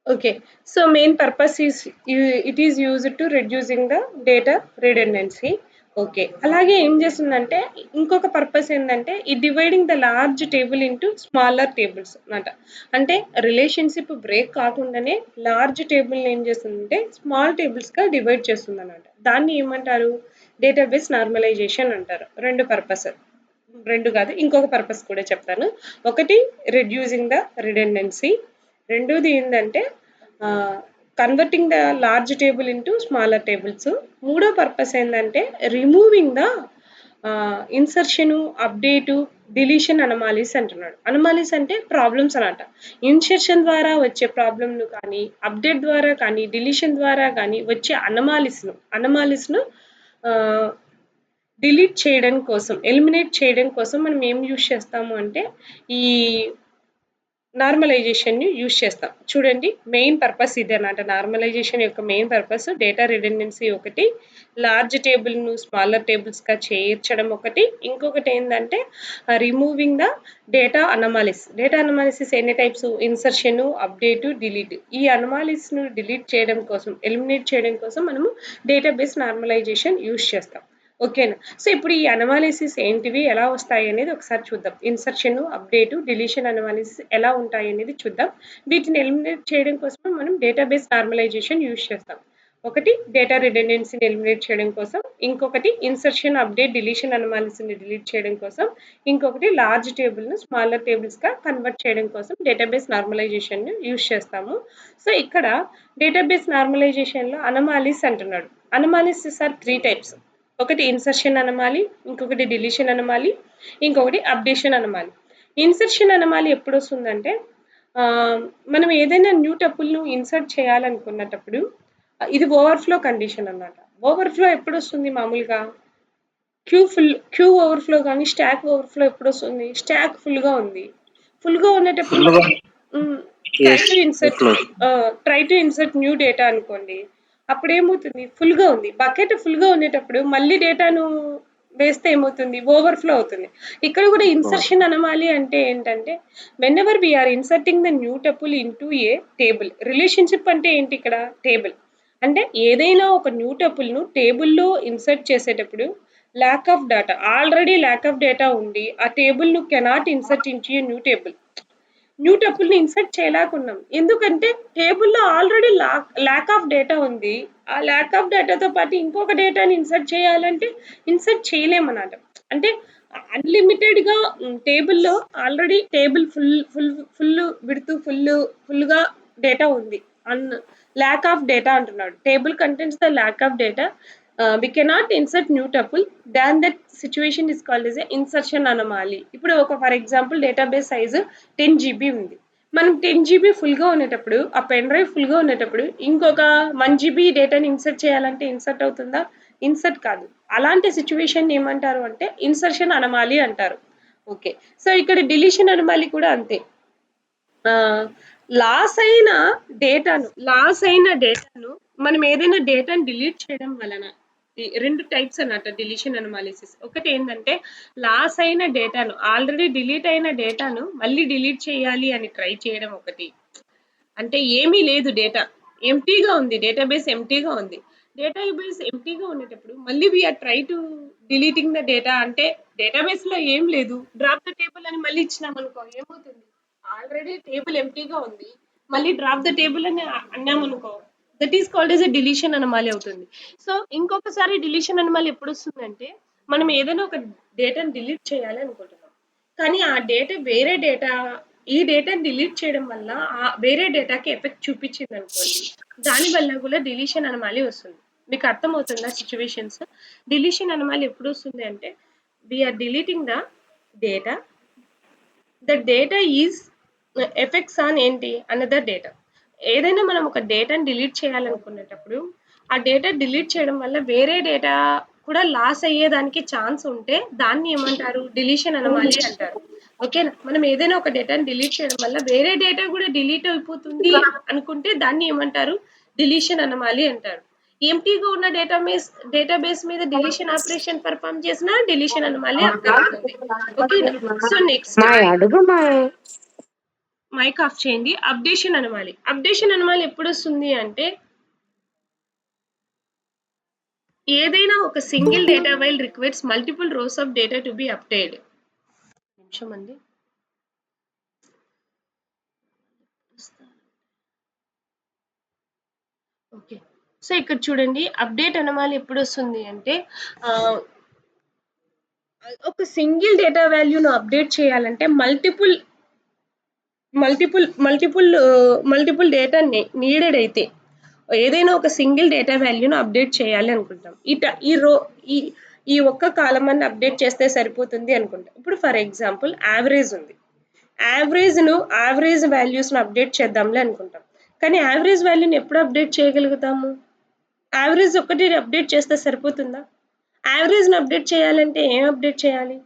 Okay. So, main purpose it is used to reducing the data redundancy. Okay. అలాగే ఏం చేస్తుందంటే ఇంకొక purpose ఏందంటే ఈ dividing the large table into smaller tables అన్నమాట. అంటే రిలేషన్‌షిప్ బ్రేక్ కాకుండానే లార్జ్ టేబుల్‌ని ఏం చేస్తుందంటే స్మాల్ టేబుల్స్‌గా డివైడ్ చేస్తుందన్నమాట. దాన్ని ఏమంటారు? డేటాబేస్ నార్మలైజేషన్ అంటారు. 2 పర్పస్. 2 కాదు ఇంకొక పర్పస్ కూడా చెప్తాను. ఒకటి రెడ్యూసింగ్ ద రిడెండెన్సీ. రెండోది ఏందంటే converting the large table into smaller tables. మూడో పర్పస్ ఏందంటే రిమూవింగ్ ద ఇన్సర్షను, అప్డేటు, డిలీషన్ అనమాలీస్ అంటున్నాడు. అనమాలీస్ అంటే ప్రాబ్లమ్స్ అనమాట. ఇన్సర్షన్ ద్వారా వచ్చే ప్రాబ్లమ్‌ను కానీ, అప్డేట్ ద్వారా కానీ, డిలీషన్ ద్వారా కానీ వచ్చే అనమాలీస్‌ను ఆహ్, డిలీట్ చేయడం కోసం, ఎలిమినేట్ చేయడం కోసం మనం ఏం యూజ్ చేస్తాము అంటే, ఈ నార్మలైజేషన్‌ని యూజ్ చేస్తాం. చూడండి మెయిన్ పర్పస్ ఇదనమాట. నార్మలైజేషన్ యొక్క మెయిన్ పర్పస్ డేటా రిడెండెన్సీ ఒకటి, లార్జ్ టేబుల్‌ను స్మాలర్ టేబుల్స్‌గా చేర్చడం ఒకటి, ఇంకొకటి ఏందంటే removing the data anomalies. Data analysis ఎన్ని టైప్స్? Insertion, update, delete. ఈ అనమాలిస్‌ను డిలీట్ చేయడం కోసం, ఎలిమినేట్ చేయడం కోసం మనము డేటాబేస్ నార్మలైజేషన్ యూజ్ చేస్తాం. ఓకేనా. సో ఇప్పుడు ఈ అనాలిసిస్ ఏంటివి, ఎలా వస్తాయి అనేది ఒకసారి చూద్దాం. ఇన్సర్షన్, అప్డేట్, డిలీషన్ అనాలిసిస్ ఎలా ఉంటాయి అనేది చూద్దాం. వీటిని ఎలిమినేట్ చేయడం కోసం మనం డేటాబేస్ నార్మలైజేషన్ యూజ్ చేస్తాం. ఒకటి డేటా రిడెండెన్సీని ఎలిమినేట్ చేయడం కోసం, ఇంకొకటి ఇన్సర్షన్, అప్డేట్, డిలీషన్ అనాలిసిస్ని డిలీట్ చేయడం కోసం, ఇంకొకటి లార్జ్ టేబుల్‌ను స్మాలర్ టేబుల్స్‌గా కన్వర్ట్ చేయడం కోసం డేటాబేస్ నార్మలైజేషన్‌ని యూజ్ చేస్తాము. సో ఇక్కడ డేటాబేస్ నార్మలైజేషన్‌లో అనమాలీస్ అంటున్నాడు. అనమాలిసిస్ ఆర్ 3 టైప్స్. ఒకటి ఇన్సర్షన్ అనమాలి, ఇంకొకటి డిలీషన్ అనమాలి, ఇంకొకటి అప్డేషన్ అనమాలి. ఇన్సర్షన్ అనమాలి ఎప్పుడు వస్తుందంటే మనం ఏదైనా న్యూ టపుల్‌ను ఇన్సర్ట్ చేయాలనుకున్నటప్పుడు ఇది ఓవర్‌ఫ్లో కండిషన్ అన్నమాట. ఓవర్‌ఫ్లో ఎప్పుడు వస్తుంది మామూలుగా? క్యూ ఓవర్‌ఫ్లో గాని, స్టాక్ ఓవర్‌ఫ్లో ఎప్పుడొస్తుంది? స్టాక్ ఫుల్‌గా ఉంది. ఫుల్‌గా ఉండేటప్పుడు ఫుల్‌గా ట్రై యెస్. టు ఇన్సర్ట్ ఎట్లా? Try to insert new data అనుకోండి. అప్పుడేమవుతుంది? ఫుల్‌గా ఉంది. బకెట్ ఫుల్‌గా ఉండేటప్పుడు మళ్ళీ డేటాను వేస్తే ఏమవుతుంది? ఓవర్‌ఫ్లో అవుతుంది. ఇక్కడ కూడా ఇన్సర్షన్ అనమాలి అంటే ఏంటంటే whenever we are inserting the new tuple into a table. Relationship అంటే ఏంటి ఇక్కడ? టేబుల్. అంటే ఏదైనా ఒక న్యూ టపుల్‌ను టేబుల్‌లో ఇన్సర్ట్ చేసేటప్పుడు lack of data already lack of data ఉండి ఆ టేబుల్‌ను cannot insert into a new table. New టపుల్‌ని ఇన్సర్ట్ చేయలేకున్నాం. ఎందుకంటే టేబుల్‌లో ఆల్రెడీ ల్యాక్ ఆఫ్ డేటా ఉంది. ఆ ల్యాక్ ఆఫ్ డేటాతో పాటు ఇంకొక డేటాని ఇన్సర్ట్ చేయాలంటే ఇన్సర్ట్ చేయలేమన్నమాట. అంటే అన్‌లిమిటెడ్‌గా టేబుల్‌లో ఆల్రెడీ టేబుల్ ఫుల్ విడ్త్ ఫుల్‌గా డేటా ఉంది. అన్ ల్యాక్ ఆఫ్ డేటా అంటున్నాడు. Table contains the lack of data. We cannot insert new tuple. Then that situation is called as a insertion anomaly. ఇప్పుడు ఒక for example database size 10 GB ఉంది. మనం 10 GB ఫుల్‌గా ఉండేటప్పుడు, ఆ పెన్ డ్రైవ్ ఫుల్‌గా ఉండేటప్పుడు ఇంకొక 1 జీబీ డేటాని ఇన్సర్ట్ చేయాలంటే ఇన్సర్ట్ అవుతుందా? ఇన్సర్ట్ కాదు. అలాంటి సిట్యుయేషన్ ఏమంటారు అంటే ఇన్సర్షన్ అనమాలి అంటారు. ఓకే. సో ఇక్కడ డిలీషన్ అనమాలి కూడా అంతే. లాస్ అయిన డేటాను మనం ఏదైనా డేటాను డిలీట్ చేయడం వలన రెండు టైప్స్ అన్నమాట డిలీషన్ అనాలిసిస్. ఒకటి ఏంటంటే లాస్ అయిన డేటాను ఆల్రెడీ డిలీట్ అయిన డేటాను మళ్ళీ డిలీట్ చేయాలి అని ట్రై చేయడం ఒకటి. అంటే ఏమీ లేదు డేటా ఎంటీగా ఉంది, డేటాబేస్ ఎంటీగా ఉంది. డేటాబేస్ ఎంటీగా ఉండేటప్పుడు మళ్ళీ we are try to deleting the data అంటే డేటాబేస్ లో ఏం లేదు, డ్రాప్ ద టేబుల్ అని మళ్ళీ ఇచ్చినాం అనుకో ఏమవుతుంది? ఆల్రెడీ టేబుల్ ఎంటీగా ఉంది, మళ్ళీ డ్రాప్ ద టేబుల్ అని అన్నామనుకో that is called as a deletion anomaly అవుతుంది. సో ఇంకొకసారి డిలీషన్ అనమాలి ఎప్పుడు వస్తుందంటే మనం ఏదైనా ఒక డేటాను డిలీట్ చేయాలి అనుకుంటున్నాం, కానీ ఆ డేటా వేరే డేటా ఈ డేటాని డిలీట్ చేయడం వల్ల వేరే డేటాకి ఎఫెక్ట్ చూపించింది అనుకోండి, దాని వల్ల కూడా డిలీషన్ అనమాలి వస్తుంది. మీకు అర్థమవుతుందా సిచ్యువేషన్స్? డిలీషన్ అనమాలి ఎప్పుడు వస్తుంది అంటే we are deleting the data, the data is effects on ఏంటి అనదర్ డేటా. ఏదైనా మనం ఒక డేటాని డిలీట్ చేయాలనుకునేటప్పుడు ఆ డేటా డిలీట్ చేయడం వల్ల వేరే డేటా కూడా లాస్ అయ్యేదానికి ఛాన్స్ ఉంటే దాన్ని ఏమంటారు? డిలీషన్ అనమాలి అంటారు. ఓకేనా. మనం ఏదైనా ఒక డేటాని డిలీట్ చేయడం వల్ల వేరే డేటా కూడా డిలీట్ అయిపోతుంది అనుకుంటే దాన్ని ఏమంటారు? డిలీషన్ అనమాలి అంటారు. ఎంటీగా ఉన్న డేటాబేస్ మీద డిలీషన్ ఆపరేషన్ పర్ఫామ్ చేసినా డిలీషన్ అనమాలి అక్కర్ అవుతుంది. ఓకేనా. సో నెక్స్ట్ మాయ అడుగు మాయ. మైక్ ఆఫ్ చేయండి. Updation anomaly. అప్డేషన్ అనామలీ ఎప్పుడొస్తుంది అంటే ఏదైనా ఒక single data while requires multiple rows of data to be updated. నిమిషం అండి. ఓకే. సో ఇక్కడ చూడండి అప్డేట్ అనామలీ ఎప్పుడొస్తుంది అంటే ఒక సింగిల్ డేటా వాల్యూను అప్డేట్ చేయాలంటే మల్టిపుల్ డేటా నీడెడ్ అయితే ఏదైనా ఒక సింగిల్ డేటా వాల్యూను అప్డేట్ చేయాలి అనుకుంటాం. ఈ రో ఈ ఈ ఒక్క కాలం అని అప్డేట్ చేస్తే సరిపోతుంది అనుకుంటాం. ఇప్పుడు ఫర్ ఎగ్జాంపుల్ యావరేజ్ ఉంది. యావరేజ్ వాల్యూస్ను అప్డేట్ చేద్దాంలే అనుకుంటాం. కానీ యావరేజ్ వాల్యూని ఎప్పుడు అప్డేట్ చేయగలుగుతాము? యావరేజ్ ఒక్కటి అప్డేట్ చేస్తే సరిపోతుందా? యావరేజ్‌ని అప్డేట్ చేయాలంటే ఏం అప్డేట్ చేయాలి?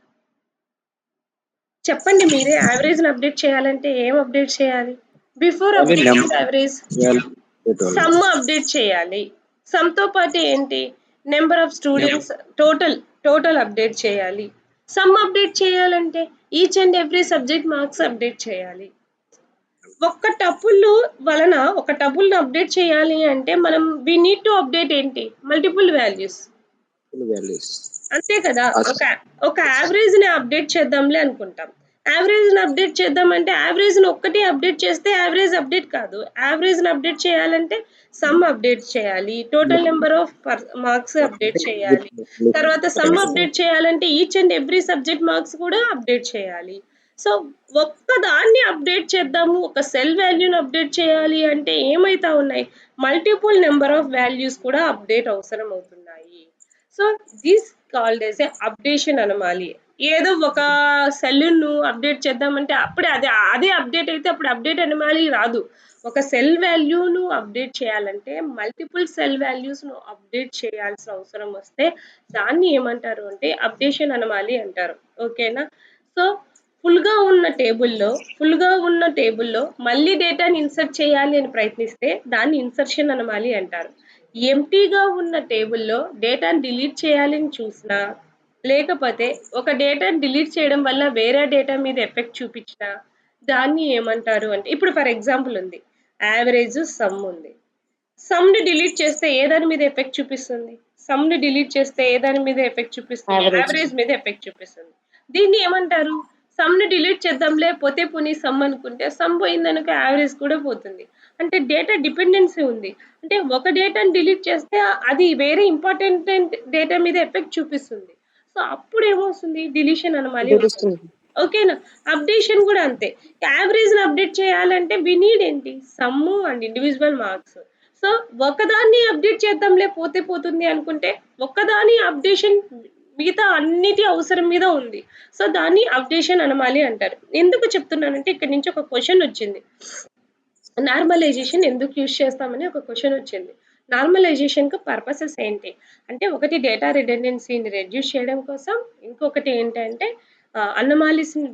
చెప్పండి మీరే. యావరేజ్‌ని అప్డేట్ చేయాలంటే ఏం అప్డేట్ చేయాలి? Before updating average some update చేయాలి. సమ్‌తో పాటు ఏంటి? Number of students total update చేయాలి. సమ్ అప్డేట్ చేయాలంటే each and every subject marks update చేయాలి. ఒక్క టపుల్ వలన ఒక టపుల్‌ని అప్డేట్ చేయాలి అంటే మనం వి నీడ్ టు అప్డేట్ ఏంటి? Multiple values. అంతే కదా! ఒక యావరేజ్‌ని అప్డేట్ చేద్దాంలే అనుకుంటాం. యావరేజ్‌ని అప్డేట్ చేద్దామంటే యావరేజ్‌ని ఒక్కటే అప్డేట్ చేస్తే యావరేజ్ అప్డేట్ కాదు. యావరేజ్‌ని అప్డేట్ చేయాలంటే సమ్ అప్డేట్ చేయాలి. Total number of marks update చేయాలి. తర్వాత సమ్ అప్డేట్ చేయాలంటే each and every subject marks కూడా అప్డేట్ చేయాలి. సో ఒక్కదాన్ని అప్డేట్ చేద్దాము. ఒక సెల్ వాల్యూని అప్డేట్ చేయాలి అంటే ఏమైతా ఉన్నాయి? మల్టిపుల్ నెంబర్ ఆఫ్ వాల్యూస్ కూడా అప్డేట్ అవసరం అవుతున్నాయి. So this called as a updation anomaly. ఏదో ఒక సెల్‌ను అప్డేట్ చేద్దామంటే అప్పుడే అదే అప్డేట్ అయితే అప్పుడు అప్డేట్ అనామలీ రాదు. ఒక సెల్ వాల్యూను అప్డేట్ చేయాలంటే మల్టిపుల్ సెల్ వాల్యూస్‌ను అప్డేట్ చేయాల్సిన అవసరం వస్తే దాన్ని ఏమంటారు అంటే అప్డేషన్ అనామలీ అంటారు. ఓకేనా? సో ఫుల్‌గా ఉన్న టేబుల్‌లో మళ్ళీ డేటాని ఇన్సర్ట్ చేయాలి అని ప్రయత్నిస్తే దాన్ని ఇన్సర్షన్ అనామలీ అంటారు. ఎంప్టీగా ఉన్న టేబుల్‌లో డేటాని డిలీట్ చేయాలని చూసినా, లేకపోతే ఒక డేటాని డిలీట్ చేయడం వల్ల వేరే డేటా మీద ఎఫెక్ట్ చూపించినా దాన్ని ఏమంటారు అంటే ఇప్పుడు ఫర్ ఎగ్జాంపుల్ ఉంది. యావరేజ్, సమ్ ఉంది. సమ్‌ని డిలీట్ చేస్తే ఏ దాని మీద ఎఫెక్ట్ చూపిస్తుంది? సమ్‌ని డిలీట్ చేస్తే ఏ దాని మీద ఎఫెక్ట్ చూపిస్తుంది? యావరేజ్ మీద ఎఫెక్ట్ చూపిస్తుంది. దీన్ని ఏమంటారు? సమ్‌ని డిలీట్ చేద్దాంలే పోతే పోనీ సమ్ అనుకుంటే సమ్ పోయిందనుకో యావరేజ్ కూడా పోతుంది. అంటే డేటా డిపెండెన్సీ ఉంది. అంటే ఒక డేటాని డిలీట్ చేస్తే అది వేరే ఇంపార్టెంట్ డేటా మీద ఎఫెక్ట్ చూపిస్తుంది. సో అప్పుడు ఏమొస్తుంది? డిలీషన్ అనామలీ వస్తుంది. ఓకేనా? అప్డేషన్ కూడా అంతే. యావరేజ్‌ని అప్డేట్ చేయాలంటే వి నీడ్ ఏంటి? Some and individual marks. So ఒకదాన్ని అప్డేట్ చేద్దాంలే పోతే పోతుంది అనుకుంటే ఒక్కదాని అప్డేషన్ మిగతా అన్నిటి అవసరం మీద ఉంది. సో దాన్ని అప్డేషన్ అనామలీ అంటారు. ఎందుకు చెప్తున్నానంటే ఇక్కడి నుంచి ఒక క్వెషన్ వచ్చింది. నార్మలైజేషన్ ఎందుకు యూజ్ చేస్తామని ఒక క్వెషన్ వచ్చింది. నార్మలైజేషన్‌కి పర్పసెస్ ఏంటి? అంటే ఒకటి డేటా రిడెండెన్సీని రెడ్యూస్ చేయడం కోసం, ఇంకొకటి ఏంటంటే అనామలీస్‌ని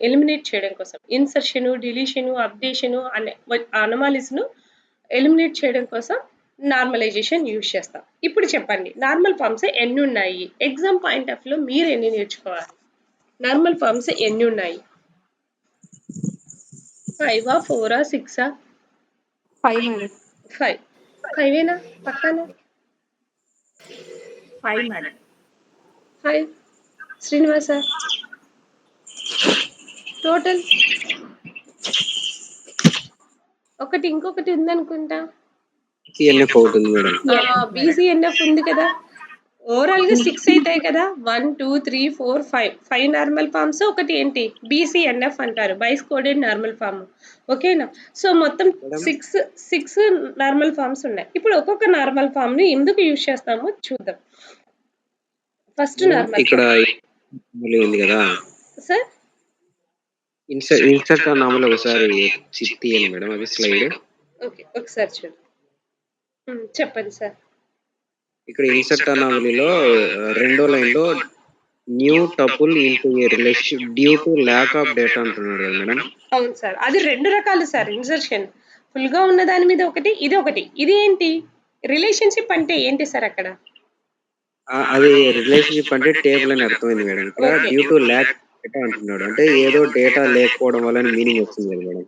ఎలిమినేట్ చేయడం కోసం. ఇన్సర్షన్, డిలీషన్, అప్డేషన్ అనే అనామలీస్‌ను ఎలిమినేట్ చేయడం కోసం నార్మలైజేషన్ యూజ్ చేస్తాం. ఇప్పుడు చెప్పండి నార్మల్ ఫార్మ్స్ ఎన్నున్నాయి? ఎగ్జామ్ పాయింట్ ఆఫ్ వ్యూలో మీరు ఎన్ని నేర్చుకోవాలి? నార్మల్ ఫార్మ్స్ ఎన్నున్నాయి? 5ఆ? 4ఆ? 6ఆ? 5 మేడం. 5. 5ఏనా? పక్కానా? 5 మేడం. 5. శ్రీనివాస? టోటల్? ఇంకొకటి ఉందనుకుంటా. బీసీఎన్ఎఫ్ అవుతుంది మేడం. బీసీఎన్ఎఫ్ ఉంది కదా! ఓవరాల్‌గా 6 అయితాయి కదా! 1, 2, 3, 4, 5. 5 నార్మల్ ఫార్మ్స్ ఒకటి ఏంటి? బీసీఎన్ఎఫ్ అంటారు. Boyce Codd normal form. ఓకేనా? సో మొత్తం 6 నార్మల్ ఫార్మ్స్ ఉన్నాయి. ఇప్పుడు ఒక్కొక్క నార్మల్ ఫార్మ్‌ని ఎందుకు యూజ్ చేస్తామో చూద్దాం. ఫస్ట్ నార్మల్ ఇక్కడ ఉంది కదా సార్ ఇన్సర్ట్ అనామలీ ఒకసారి తీయండి మేడం అది స్లైడ్. ఓకే. ఒకసారి చూడు. చెప్పండి సార్. ఇక్కడ ఇన్సర్ట్ అనామలీలో రెండో లైన్ లో new tuple into A relation due to lack of data అంటున్నాడు కదా మేడం. అవును సార్. అది 2 రకాలు సార్ ఇన్సర్షన్. ఫుల్‌గా ఉన్న దాని మీద ఒకటి, ఇది ఒకటి. ఇది ఏంటి? రిలేషన్‌షిప్ అంటే ఏంటి సార్ అక్కడ? అది రిలేషన్షిప్ అంటే టేబుల్ అని అర్థమైంది మేడం. ఇక్కడ డ్యూ టు ల్యాక్ డేటా అంటున్నాడు. అంటే ఏదో డేటా లేకపోవడం వల్ల మీనింగ్ వస్తుంది కదా madam.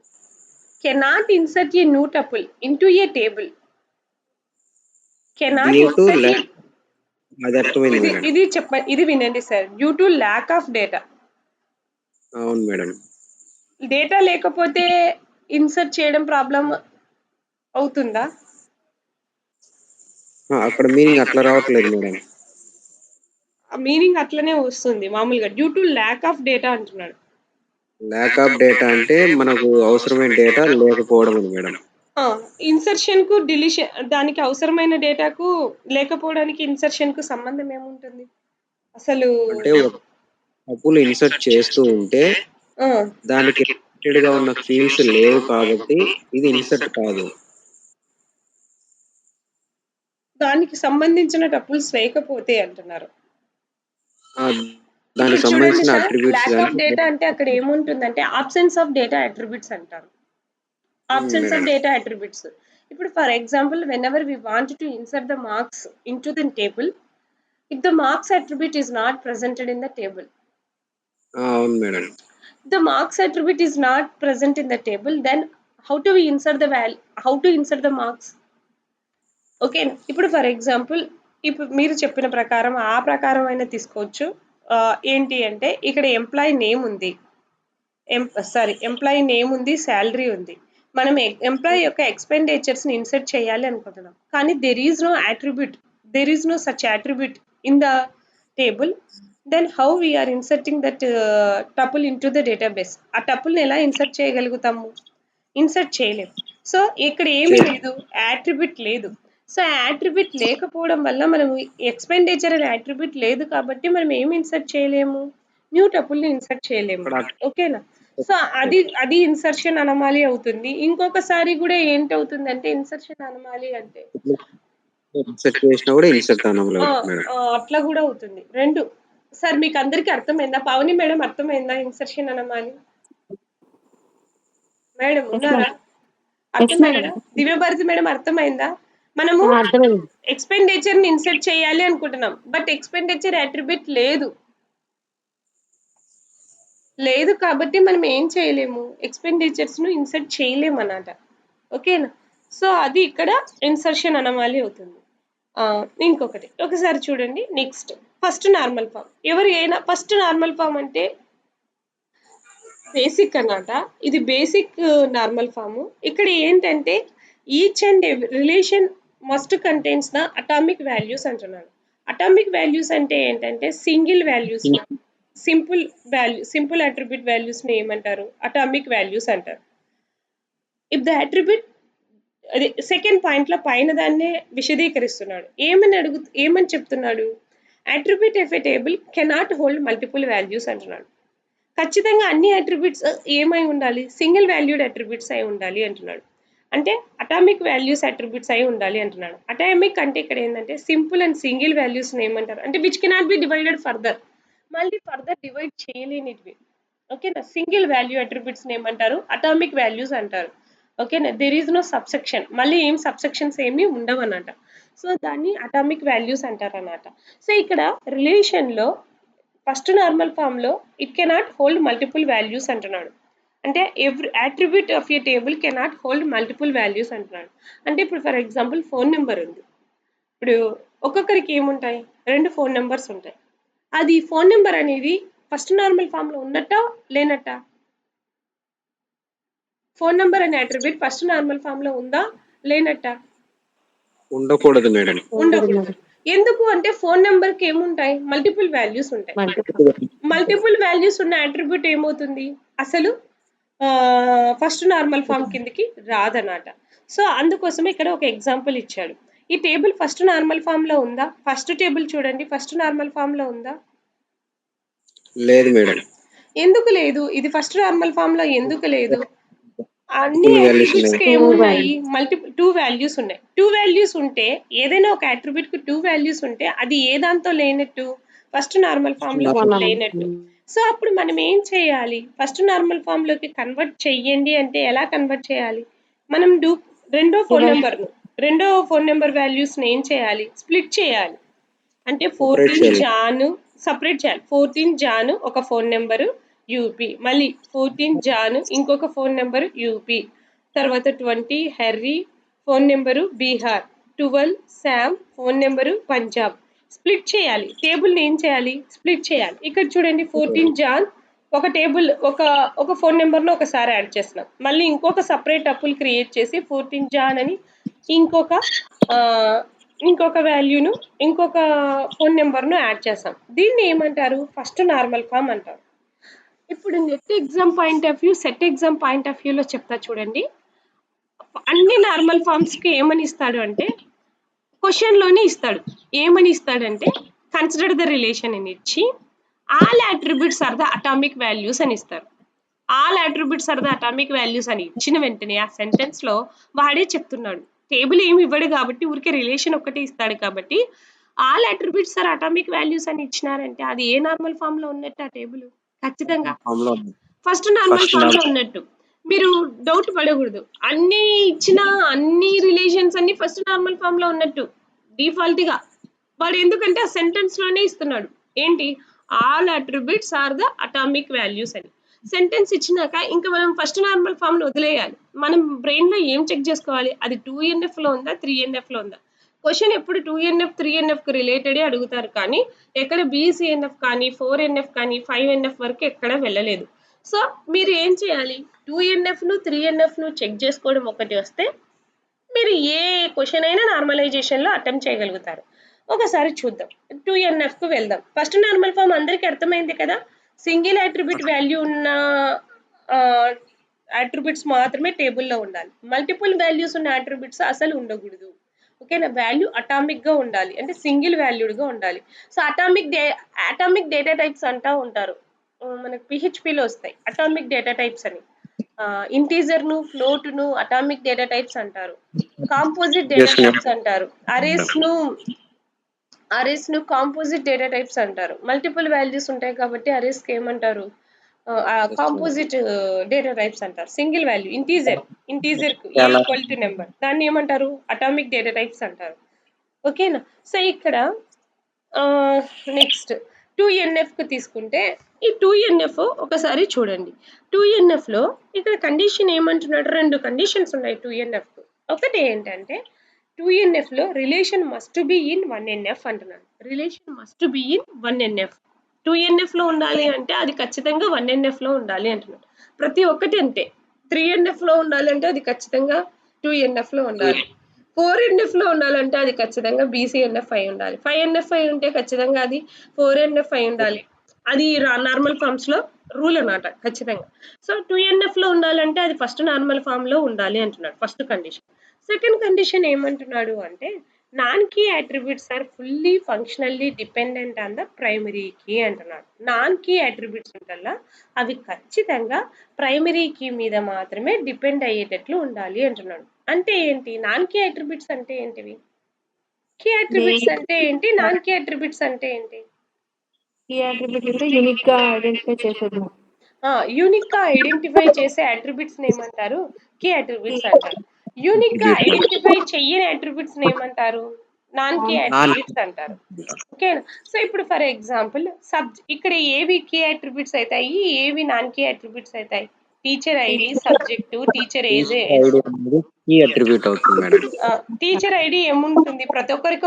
cannot insert a new tuple into a table. Cannot due to insert a అది అర్థమైంది మేడం. ఇది వినండి sir. Due to lack of data. అవును మేడం. డేటా లేకపోతే ఇన్సర్ట్ చేయడం ప్రాబ్లం అవుతుందా? అక్కడ మీనింగ్ అట్లా రావట్లేదు మేడం. మీనింగ్ అట్లనే వస్తుంది మామూలుగా. Due to lack of data అంటున్నాడు. ల్యాక్ ఆఫ్ డేటా అంటే మనకు అవసరమైన డేటా లేకపోవడం అని మేడం. ఇన్సర్షన్ కు డిలీషన్, దానికి అవసరమైన డేటాకు లేకపోవడానికి ఇన్సర్షన్ కు సంబంధం ఏముంటుంది అసలు? అంటే ఒక టపుల్ ఇన్సర్ట్ చేస్తూ ఉంటే దానికి రిలేటెడ్ గా ఉన్న ఫీల్డ్స్ లేవు కాబట్టి ఇది ఇన్సర్ట్ కాదు. దానికి సంబంధించిన టపుల్స్ లేకపోతే అంటున్నారు. దానికి ఇప్పుడు చూడండి సంబంధించిన సార్, అట్రిబ్యూట్స్ ల్యాక్ ఆఫ్ కానీ డేటా అంటే అక్కడ ఏముంటుందంటే ఆబ్సెన్స్ ఆఫ్ డేటా అట్రిబ్యూట్స్ అంటారు. Absence of madam. Data attributes. ఇప్పుడు for example, whenever we want to insert the marks into the table, if the marks attribute is not presented in the table, అవును madam. the marks attribute is not present in the table, then how do we insert the value, how to insert the marks? Okay. ఇప్పుడు for example, ఇప్పుడు మీరు చెప్పిన ప్రకారం ఆ ప్రకారం అయినా తీసుకోవచ్చు. ఏంటి అంటే ఇక్కడ ఎంప్లాయీ నేమ్ ఉంది, ఎంప్లాయీ నేమ్ ఉంది, శాలరీ ఉంది. మనం ఎంప్లాయీ యొక్క ఎక్స్పెండిచర్స్ ని ఇన్సర్ట్ చేయాలి అనుకుంటున్నాం, కానీ there is no such attribute in the table. Then how we are inserting that tuple in to the database? ఆ టపుల్ని ఎలా ఇన్సర్ట్ చేయగలుగుతాము? ఇన్సర్ట్ చేయలేము. సో ఇక్కడ ఏమీ లేదు, అట్రిబ్యూట్ లేదు. సో అట్రిబ్యూట్ లేకపోవడం వల్ల మనం ఎక్స్పెండిచర్ అనే అట్రిబ్యూట్ లేదు కాబట్టి మనం ఏమి ఇన్సర్ట్ చేయలేము, న్యూ టపుల్ని ఇన్సర్ట్ చేయలేము. ఓకేనా? సో అది ఇన్సర్షన్ అనమాలి అవుతుంది. ఇంకొకసారి కూడా ఏంటవుతుందంటే ఇన్సర్షన్ అనమాలి అంటే ఇన్సర్ట్ చేసినా కూడా ఇన్సర్ట్ అనామల్ అవుతుంది మేడం. అట్లా కూడా అవుతుంది. రెండు. సార్ మీకు అందరికి అర్థమైందా? పావని మేడం అర్థమైందా ఇన్సర్షన్ అనమాలి? మేడం ఉన్నారా? అర్థమైందా? దివ్యభారతి మేడం అర్థమైందా? మనము ఎక్స్పెండిచర్ ని ఇన్సర్ట్ చేయాలి అనుకుంటున్నాం, బట్ ఎక్స్పెండిచర్ అట్రిబ్యూట్ లేదు కాబట్టి మనం ఏం చేయలేము, ఎక్స్పెండిచర్స్ ను ఇన్సర్ట్ చేయలేము అన్నమాట. ఓకేనా? సో అది ఇక్కడ ఇన్సర్షన్ అనమాలి అవుతుంది. ఇంకొకటి ఒకసారి చూడండి. Next first normal form. ఎవరైనా ఫస్ట్ నార్మల్ ఫామ్ అంటే బేసిక్ అన్నమాట. ఇది బేసిక్ నార్మల్ ఫామ్. ఇక్కడ ఏంటంటే each and relation must contains the atomic values అంటున్నాడు. అటామిక్ వాల్యూస్ అంటే ఏంటంటే single values, simple attribute values ని ఏమంటారు? అటామిక్ వాల్యూస్ అంటారు. ఇఫ్ ద అట్రిబ్యూట్, అది సెకండ్ పాయింట్ లో పైన దాన్నే విశదీకరిస్తున్నాడు. ఏమని చెప్తున్నాడు? Attribute of a table cannot hold multiple values అంటున్నాడు. ఖచ్చితంగా అన్ని అట్రిబ్యూట్స్ ఏమై ఉండాలి? సింగిల్ వాల్యూడ్ అట్రిబ్యూట్స్ అయి ఉండాలి అంటున్నాడు. అంటే అటామిక్ వాల్యూస్ అట్రిబ్యూట్స్ అయి ఉండాలి అంటున్నాడు. అటామిక్ అంటే ఇక్కడ ఏంటంటే సింపుల్ అండ్ సింగిల్ వాల్యూస్ ఏమంటారు అంటే which cannot be divided further, మళ్ళీ ఫర్దర్ డివైడ్ చేయలేనివి. ఓకేనా? సింగిల్ వాల్యూ అట్రిబ్యూట్స్ ఏమంటారు? అటామిక్ వాల్యూస్ అంటారు. ఓకేనా? దెర్ ఈజ్ నో సబ్సెక్షన్, మళ్ళీ ఏం సబ్సెక్షన్స్ ఏమీ ఉండవు అన్నమాట. సో దాన్ని అటామిక్ వాల్యూస్ అంటారు అన్నమాట. సో ఇక్కడ రిలేషన్ లో ఫస్ట్ నార్మల్ ఫామ్ లో it cannot hold multiple values అంటున్నాడు. అంటే every attribute of A table cannot hold multiple values అంటున్నాడు. అంటే ఇప్పుడు ఫర్ ఎగ్జాంపుల్ ఫోన్ నెంబర్ ఉంది. ఇప్పుడు ఒక్కొక్కరికి ఏముంటాయి? 2 ఫోన్ నెంబర్స్ ఉంటాయి. అది ఫోన్ నెంబర్ అనేది ఫస్ట్ నార్మల్ ఫామ్ లో ఉన్నట్టా లేనట్టా? ఫోన్ నెంబర్ అనే అట్రిబ్యూట్ ఫస్ట్ నార్మల్ ఫామ్ లో ఉందా లేనట్టా? ఉండకూడదు మేడం. ఉండకూడదు. ఎందుకు అంటే ఫోన్ నెంబర్ కి ఏముంటాయి? మల్టిపుల్ వాల్యూస్ ఉంటాయి. మల్టిపుల్ వాల్యూస్ ఉన్న అట్రిబ్యూట్ ఏమవుతుంది? అసలు ఫస్ట్ నార్మల్ ఫామ్ కిందకి రాదన్నమాట. సో అందుకోసమే ఇక్కడ ఒక ఎగ్జాంపుల్ ఇచ్చాడు. ఈ టేబుల్ ఫస్ట్ నార్మల్ ఫామ్ లో ఉందా? ఫస్ట్ టేబుల్ చూడండి, ఫస్ట్ నార్మల్ ఫామ్ లో ఉందా? లేదు మేడం. ఎందుకు లేదు? ఇది ఫస్ట్ నార్మల్ ఫామ్ లో ఎందుకు లేదు? అన్ని అట్రిబ్యూట్స్ కి ఏమున్నాయి? టూ వాల్యూస్ ఉన్నాయి. టూ వాల్యూస్ ఉంటే ఏదైనా ఒక అట్రిబ్యూట్ కి టూ వాల్యూస్ ఉంటే అది ఏ దాంతో లేనట్టు? ఫస్ట్ నార్మల్ ఫామ్ లో లేనట్టు. సో అప్పుడు మనం ఏం చేయాలి? ఫస్ట్ నార్మల్ ఫామ్ లోకి కన్వర్ట్ చెయ్యండి అంటే ఎలా కన్వర్ట్ చేయాలి? మనం రెండో ఫోన్ నెంబర్ వాల్యూస్ ని ఏం చేయాలి? స్ప్లిట్ చేయాలి. అంటే 14 జాన్ సపరేట్ చేయాలి. 14 జాన్ ఒక ఫోన్ నెంబరు యూపీ, మళ్ళీ 14 జాన్ ఇంకొక ఫోన్ నెంబర్ యూపీ, తర్వాత 20 Harry, phone number Bihar, 12 Sam, phone number Punjab. Split చేయాలి, టేబుల్ని ఏం చేయాలి, స్ప్లిట్ చేయాలి. ఇక్కడ చూడండి 14 జాన్, ఒక టేబుల్ ఒక ఫోన్ నెంబర్ను ఒకసారి యాడ్ చేస్తున్నాం. మళ్ళీ ఇంకొక సపరేట్ టపుల్ క్రియేట్ చేసి 14 జాన్ అని ఇంకొక వాల్యూను ఇంకొక ఫోన్ నెంబర్ను యాడ్ చేస్తాం. దీన్ని ఏమంటారు, ఫస్ట్ నార్మల్ ఫామ్ అంటారు. ఇప్పుడు net exam point of view, set exam point of వ్యూలో చెప్తా చూడండి. అన్ని నార్మల్ ఫామ్స్కి ఏమని ఇస్తాడు అంటే క్వశ్చన్లోనే ఇస్తాడు. ఏమని ఇస్తాడంటే కన్సిడర్ ద రిలేషన్ అని ఇచ్చి all attributes are the atomic values అని ఇస్తారు. All attributes are the atomic values అని ఇచ్చిన వెంటనే ఆ సెంటెన్స్లో వాడే చెప్తున్నాడు. టేబుల్ ఏమి ఇవ్వడు కాబట్టి ఊరికే రిలేషన్ ఒక్కటే ఇస్తాడు కాబట్టి all attributes are atomic values అని ఇచ్చినారంటే అది ఏ నార్మల్ ఫామ్ లో ఉన్నట్టు ఆ టేబుల్ ఖచ్చితంగా ఫస్ట్ నార్మల్ ఫామ్ లో ఉన్నట్టు. మీరు డౌట్ పడకూడదు, అన్ని ఇచ్చిన అన్ని రిలేషన్స్ అన్ని ఫస్ట్ నార్మల్ ఫామ్ లో ఉన్నట్టు డిఫాల్ట్ గా. వాడు ఎందుకంటే ఆ సెంటెన్స్ లోనే ఇస్తున్నాడు ఏంటి, all attributes are the atomic values అని. సెంటెన్స్ ఇచ్చినాక ఇంకా మనం ఫస్ట్ నార్మల్ ఫామ్ ను వదిలేయాలి. మనం బ్రెయిన్ లో ఏం చెక్ చేసుకోవాలి, అది 2NF లో ఉందా 3NF లో ఉందా. క్వశ్చన్ ఎప్పుడు 2NF 3NF కు రిలేటెడే అడుగుతారు కానీ ఎక్కడ BCNF కానీ 4NF కానీ 5NF వరకు ఎక్కడ వెళ్ళలేదు. సో మీరు ఏం చేయాలి, 2NF ను 3NF ను చెక్ చేసుకోవడం ఒకటి వస్తే మీరు ఏ క్వశ్చన్ అయినా నార్మలైజేషన్ లో అటెంప్ట్ చేయగలుగుతారు. ఒకసారి చూద్దాం, 2NF కు వెళ్దాం. ఫస్ట్ నార్మల్ ఫామ్ అందరికీ అర్థమైంది కదా, సింగిల్ అట్రిబ్యూట్ వాల్యూ ఉన్న అట్రిబ్యూట్స్ మాత్రమే టేబుల్లో ఉండాలి. మల్టిపుల్ వాల్యూస్ ఉన్న అట్రిబ్యూట్స్ అసలు ఉండకూడదు. ఓకేనా, వాల్యూ అటామిక్ గా ఉండాలి, అంటే సింగిల్ వాల్యూడ్ గా ఉండాలి. సో అటామిక్ డేటా టైప్స్ అంటా ఉంటారు, మనకు PHPలో వస్తాయి అటామిక్ డేటా టైప్స్ అని. ఇంటీజర్ ను, ఫ్లోట్ ను అటామిక్ డేటా టైప్స్ అంటారు. కాంపోజిట్ డేటా టైప్స్ అంటారు. అరేస్ ను కాంపోజిట్ డేటా టైప్స్ అంటారు. మల్టిపుల్ వాల్యూస్ ఉంటాయి కాబట్టి అరేస్ కి ఏమంటారు, కాంపోజిట్ డేటా టైప్స్ అంటారు. సింగిల్ వాల్యూ ఇంటీజర్ కు A = నెంబర్, దాన్ని ఏమంటారు, అటామిక్ డేటా టైప్స్ అంటారు. ఓకేనా. సో ఇక్కడ నెక్స్ట్ 2NF కు తీసుకుంటే ఈ 2NF ఒకసారి చూడండి. 2NF లో ఇక్కడ కండిషన్ ఏమంటున్నాడు, రెండు కండిషన్స్ ఉన్నాయి 2NF కు. ఒకటి ఏంటంటే 2NF లో relation must be in 1NF అంటున్నాడు. Relation must be in 1NF. 2NF లో ఉండాలి అంటే అది ఖచ్చితంగా 1NF లో ఉండాలి అంటున్నాడు. ప్రతి ఒక్కటి అంతే, 3NF లో ఉండాలంటే అది ఖచ్చితంగా 2NF లో ఉండాలి. 4NF లో ఉండాలంటే అది ఖచ్చితంగా BCNF అయి ఉండాలి. 5NF అయి ఉంటే ఖచ్చితంగా అది 4NF అయి ఉండాలి. అది నార్మల్ ఫామ్స్ లో రూల్ అన్నమాట ఖచ్చితంగా. సో 2NF లో ఉండాలంటే అది ఫస్ట్ నార్మల్ ఫామ్ లో ఉండాలి అంటున్నాడు, ఫస్ట్ కండిషన్. సెకండ్ కండిషన్ ఏమంటున్నాడు అంటే non key attributes are fully functionally dependent on the primary key అంటున్నాడు. నాన్ కీ అట్రిబ్యూట్స్ ఉంటల్లా అవి ఖచ్చితంగా ప్రైమరీ కీ మీద మాత్రమే డిపెండ్ అయ్యేటట్లు ఉండాలి అంటున్నాడు. అంటే ఏంటి, నాన్ కీ అట్రిబ్యూట్స్ అంటే ఏంటివి, కీ అట్రిబ్యూట్స్ అంటే ఏంటి, నాన్ కీ అట్రిబ్యూట్స్ అంటే ఏంటి. కీ అట్రిబ్యూట్ అంటే యూనిక్ గా ఐడెంటిఫై చేసేది. యూనిక్ గా ఐడెంటిఫై చేసే అట్రిబ్యూట్స్ ఏమంటారు, కీ అట్రిబ్యూట్స్ అంటారు. యూనిక్ గా ఐడెంటిఫై చెయ్యని అట్రిబ్యూట్స్ ఏమంటారు, నాన్ కీ అట్రిబ్యూట్స్ అంటారు. ఓకేనా. సో ఇప్పుడు ఫర్ ఎగ్జాంపుల్ ఇక్కడ ఏవి కీ అట్రిబ్యూట్స్ అవుతాయి, ఏవి నాన్ కీ అట్రిబ్యూట్స్ అవుతాయి, teacher ID, subject, teacher age. Key attribute అవుతుంది మేడం. టీచర్ ఐడి ఏముంటుంది, ప్రతి ఒక్కరికి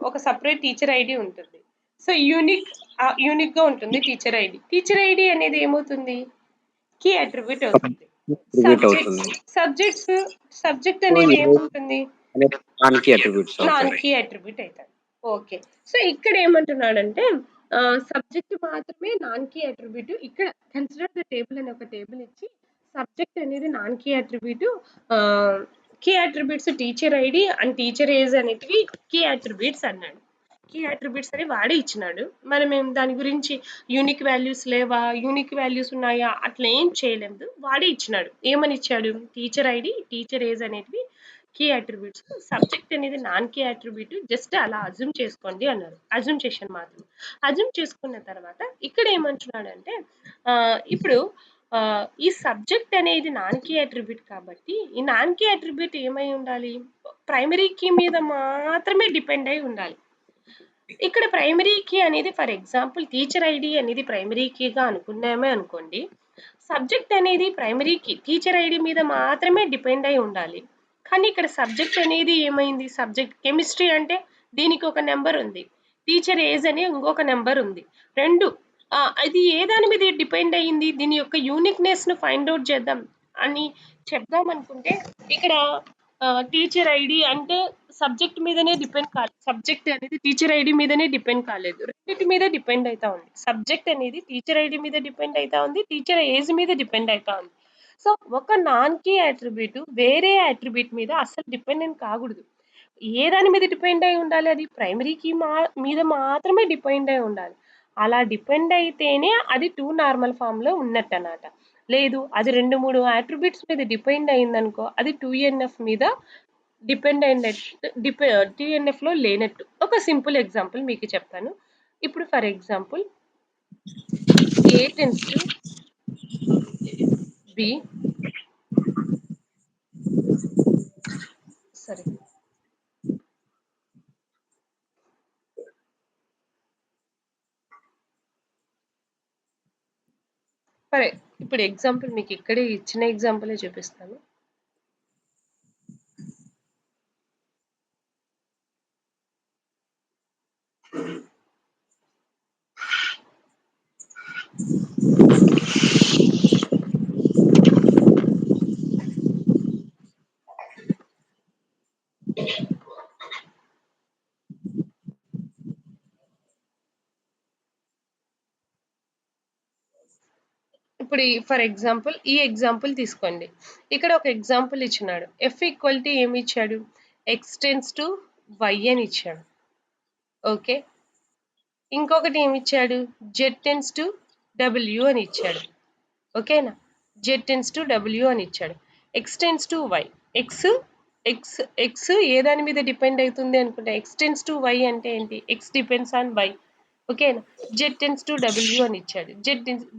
ఒక సపరేట్ టీచర్ ఐడి ఉంటుంది. సో యూనిక్ గా ఉంటుంది టీచర్ ఐడి. టీచర్ ఐడి అనేది ఏమవుతుంది, కీ అట్రిబ్యూట్ అవుతుంది. సబ్జెక్ట్ అనేది ఏముంటుంది, non key attributes non key attribute అవుతుంది. ఓకే. సో ఇక్కడ ఏమంటున్నాడంటే సబ్జెక్ట్ మాత్రమే నాన్ కీ అట్రిబ్యూట్. ఇక్కడ కన్సిడర్ ద టేబుల్ అనే ఒక టేబుల్ ఇచ్చి సబ్జెక్ట్ అనేది non key attribute, key attributes teacher ID and teacher age అనేటివి కీ అట్రిబ్యూట్స్ అన్నాడు. కీ అట్రిబ్యూట్స్ అని వాడే ఇచ్చినాడు. మనం ఏం దాని గురించి యూనిక్ వాల్యూస్ లేవా, యూనిక్ వాల్యూస్ ఉన్నాయా అట్లా ఏం చేయలేదు, వాడే ఇచ్చినాడు. ఏమని ఇచ్చాడు, టీచర్ ఐడి, టీచర్ ఏజ్ అనేటివి కీ అట్రిబ్యూట్స్, సబ్జెక్ట్ అనేది నాన్ కీ అట్రిబ్యూట్, జస్ట్ అలా అజ్యూమ్ చేసుకోండి అన్నారు. అజ్యూమ్ చేశాను మాత్రం. అజ్యూమ్ చేసుకున్న తర్వాత ఇక్కడ ఏమంటున్నాడంటే ఇప్పుడు ఈ సబ్జెక్ట్ అనేది నాన్ కీ అట్రిబ్యూట్ కాబట్టి ఈ నాన్ కీ అట్రిబ్యూట్ ఏమై ఉండాలి, ప్రైమరీ కీ మీద మాత్రమే డిపెండ్ అయి ఉండాలి. ఇక్కడ ప్రైమరీ కీ అనేది ఫర్ ఎగ్జాంపుల్ టీచర్ ఐడి అనేది ప్రైమరీ కీగా అనుకున్నామే అనుకోండి, సబ్జెక్ట్ అనేది ప్రైమరీకి టీచర్ ఐడి మీద మాత్రమే డిపెండ్ అయి ఉండాలి. కానీ ఇక్కడ సబ్జెక్ట్ అనేది ఏమైంది? సబ్జెక్ట్ కెమిస్ట్రీ అంటే దీనికి ఒక నెంబర్ ఉంది. టీచర్ ఏజ్ అని ఇంకొక నెంబర్ ఉంది. 2 అది ఏ దాని మీద డిపెండ్ అయ్యింది? దీని యొక్క యూనిక్‌నెస్‌ను ఫైండ్ ఔట్ చేద్దాం అని చెప్దాం అనుకుంటే ఇక్కడ టీచర్ ఐడి అంటే సబ్జెక్ట్ మీదనే డిపెండ్ కాలేదు. సబ్జెక్ట్ అనేది టీచర్ ఐడి మీదనే డిపెండ్ కాలేదు. రెండిటి మీద డిపెండ్ అయితా ఉంది. సబ్జెక్ట్ అనేది టీచర్ ఐడి మీద డిపెండ్ అయితా ఉంది. టీచర్ ఏజ్ మీద డిపెండ్ అయితా ఉంది. సో ఒక నాన్ కీ అట్రిబ్యూట్ వేరే అట్రిబ్యూట్ మీద అస్సలు డిపెండెంట్ కాకూడదు. ఏ దాని మీద డిపెండ్ అయి ఉండాలి? అది ప్రైమరీ కీ మీద మాత్రమే డిపెండ్ అయి ఉండాలి. అలా డిపెండ్ అయితేనే అది 2 నార్మల్ ఫామ్‌లో ఉన్నట్టన్నమాట. లేదు అది 2, 3 అట్రిబ్యూట్స్ మీద డిపెండ్ అయిందనుకో అది 2NF మీద డిపెండ్ అయినట్టు TNFలో లేనట్టు. ఒక సింపుల్ ఎగ్జాంపుల్ మీకు చెప్తాను. ఇప్పుడు for example A tends to B సరే సరే ఇప్పుడు ఎగ్జాంపుల్ మీకు ఇక్కడే ఇచ్చిన ఎగ్జాంపులే చూపిస్తాను. ఇప్పుడు ఫర్ ఎగ్జాంపుల్ ఈ ఎగ్జాంపుల్ తీసుకోండి. ఇక్కడ ఒక ఎగ్జాంపుల్ ఇచ్చినాడు. F ఈక్వల్ టు ఏమి ఇచ్చాడు? X టెన్స్ టు Y అని ఇచ్చాడు. ఓకే. ఇంకొకటి ఏమి ఇచ్చాడు? Z టెన్స్ టు W అని ఇచ్చాడు. ఓకేనా? Z టెన్స్ టు W అని ఇచ్చాడు. X tends to Y. X ఏ దాని మీద డిపెండ్ అవుతుంది అనుకుంటా? X టెన్స్ టు Y అంటే ఏంటి? X depends on Y. ఓకేనా? Z టెన్స్ టు W అని ఇచ్చాడు. Z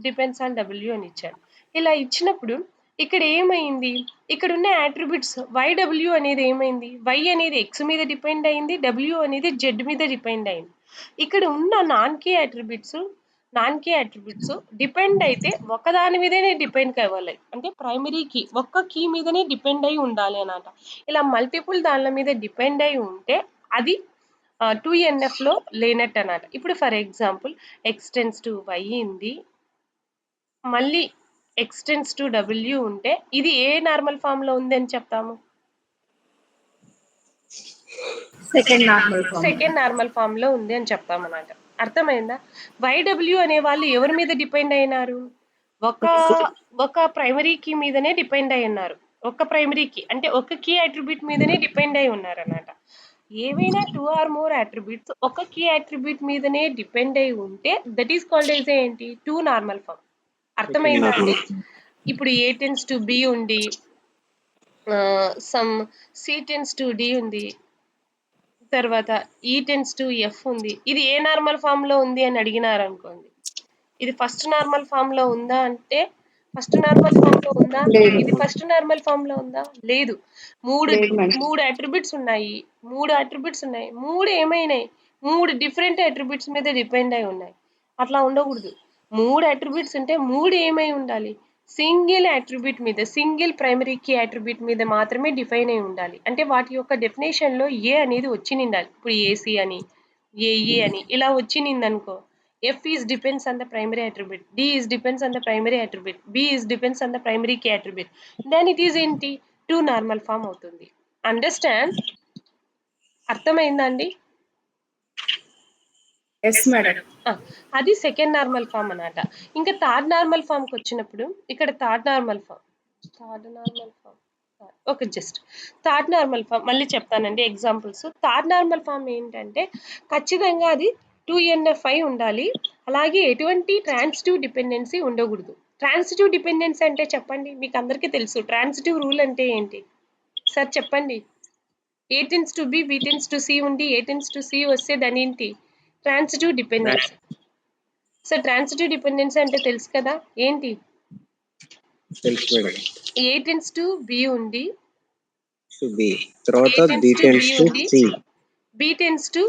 డిపెండ్స్ ఆన్ W అని ఇచ్చాడు. ఇలా ఇచ్చినప్పుడు ఇక్కడ ఏమైంది? ఇక్కడ ఉన్న అట్రిబ్యూట్స్ YW అనేది ఏమైంది? Y అనేది X మీద డిపెండ్ అయింది. W అనేది Z మీద డిపెండ్ అయింది. ఇక్కడ ఉన్న నాన్ కీ అట్రిబ్యూట్స్ డిపెండ్ అయితే ఒకదాని మీదనే డిపెండ్ అవ్వాలి. అంటే ప్రైమరీ కీ ఒక్క కీ మీదనే డిపెండ్ అయి ఉండాలి అన్నమాట. ఇలా మల్టిపుల్ దానిల మీద డిపెండ్ అయి ఉంటే అది 2NFలో లేనట్టు అన్నమాట. ఇప్పుడు for example X tends to Y ఉంది. మళ్ళీ X టెన్స్ టు W ఉంటే ఇది ఏ నార్మల్ ఫామ్‌లో ఉంది అని చెప్తాము? సెకండ్ నార్మల్ ఫామ్‌లో ఉంది అని చెప్తామన్నమాట. అర్థమైందా? YW అనే వాళ్ళు ఎవరి మీద డిపెండ్ అయినారు? ఒక ప్రైమరీ కీ మీదనే డిపెండ్ అయి ఉన్నారు. ఒక ప్రైమరీ కీ అంటే ఒక కీ అట్రిబ్యూట్ మీదనే డిపెండ్ అయి ఉన్నారన్నమాట. ఏవైనా 2 ఆర్ మోర్ అట్రిబ్యూట్స్ ఒక కీ అట్రిబ్యూట్ మీదనే డిపెండ్ అయి ఉంటే దట్ ఈస్ కాల్డ్ యాస్ ఏంటి? 2 నార్మల్ ఫామ్. అర్థమైందా అండి? ఇప్పుడు A టెన్స్ టు B ఉంది. Some C tends to D ఉంది. తర్వాత E టెన్స్ టు F ఉంది. ఇది ఏ నార్మల్ ఫామ్‌లో ఉంది అని అడిగినారు అనుకోండి. ఇది ఫస్ట్ నార్మల్ ఫామ్‌లో ఉందా అంటే ఫస్ట్ నార్మల్ ఫామ్‌లో ఉందా? లేదు. ఇది ఫస్ట్ నార్మల్ ఫామ్‌లో ఉందా? లేదు. లేదు మేడం. 3 అట్రిబ్యూట్స్ ఉన్నాయి. 3 ఏమైనాయి? 3 డిఫరెంట్ అట్రిబ్యూట్స్ మీద డిపెండ్ అయి ఉన్నాయి. అట్లా ఉండకూడదు. 3 అట్రిబ్యూట్స్ ఉంటే 3 ఏమై ఉండాలి? సింగిల్ అట్రిబ్యూట్ మీద సింగిల్ ప్రైమరీ కీ అట్రిబ్యూట్ మీద మాత్రమే డిఫైన్ అయి ఉండాలి. అంటే వాటి యొక్క డెఫినేషన్‌లో ఏ అనేది వచ్చి నిండాలి. ఇప్పుడు ఏసీ అని, ఏఈ అని ఇలా వచ్చి నిందనుకో F is depends on the primary attribute. D is depends on the primary attribute. B is depends on the primary key attribute. Then it is ఏంటి? 2 నార్మల్ ఫామ్ అవుతుంది. అండర్స్టాండ్? అర్థమైందా అండి? Yes madam. అది second normal form అన్నమాట. ఇంకా third normal ఫామ్కి వచ్చినప్పుడు ఇక్కడ third normal form okay just third normal form మళ్ళీ చెప్తానండి ఎగ్జాంపుల్స్. థర్డ్ నార్మల్ ఫామ్ ఏంటంటే ఖచ్చితంగా అది 2NF అయి ఉండాలి. అలాగే ఎటువంటి ట్రాన్సిటివ్ డిపెండెన్సీ ఉండకూడదు. ట్రాన్సిటివ్ డిపెండెన్సీ అంటే చెప్పండి, మీకు అందరికీ తెలుసు. ట్రాన్సిటివ్ రూల్ అంటే ఏంటి సార్ చెప్పండి? A tends to B, B tends to C ఉండి A tends to C వస్తే దాని ఏంటి? Transitive dependency. Sir transitive dependency అంటే తెలుసు కదా ఏంటి? తెలుసు madam. A tends to B ఉండి B తర్వాత B tends to C. B tends to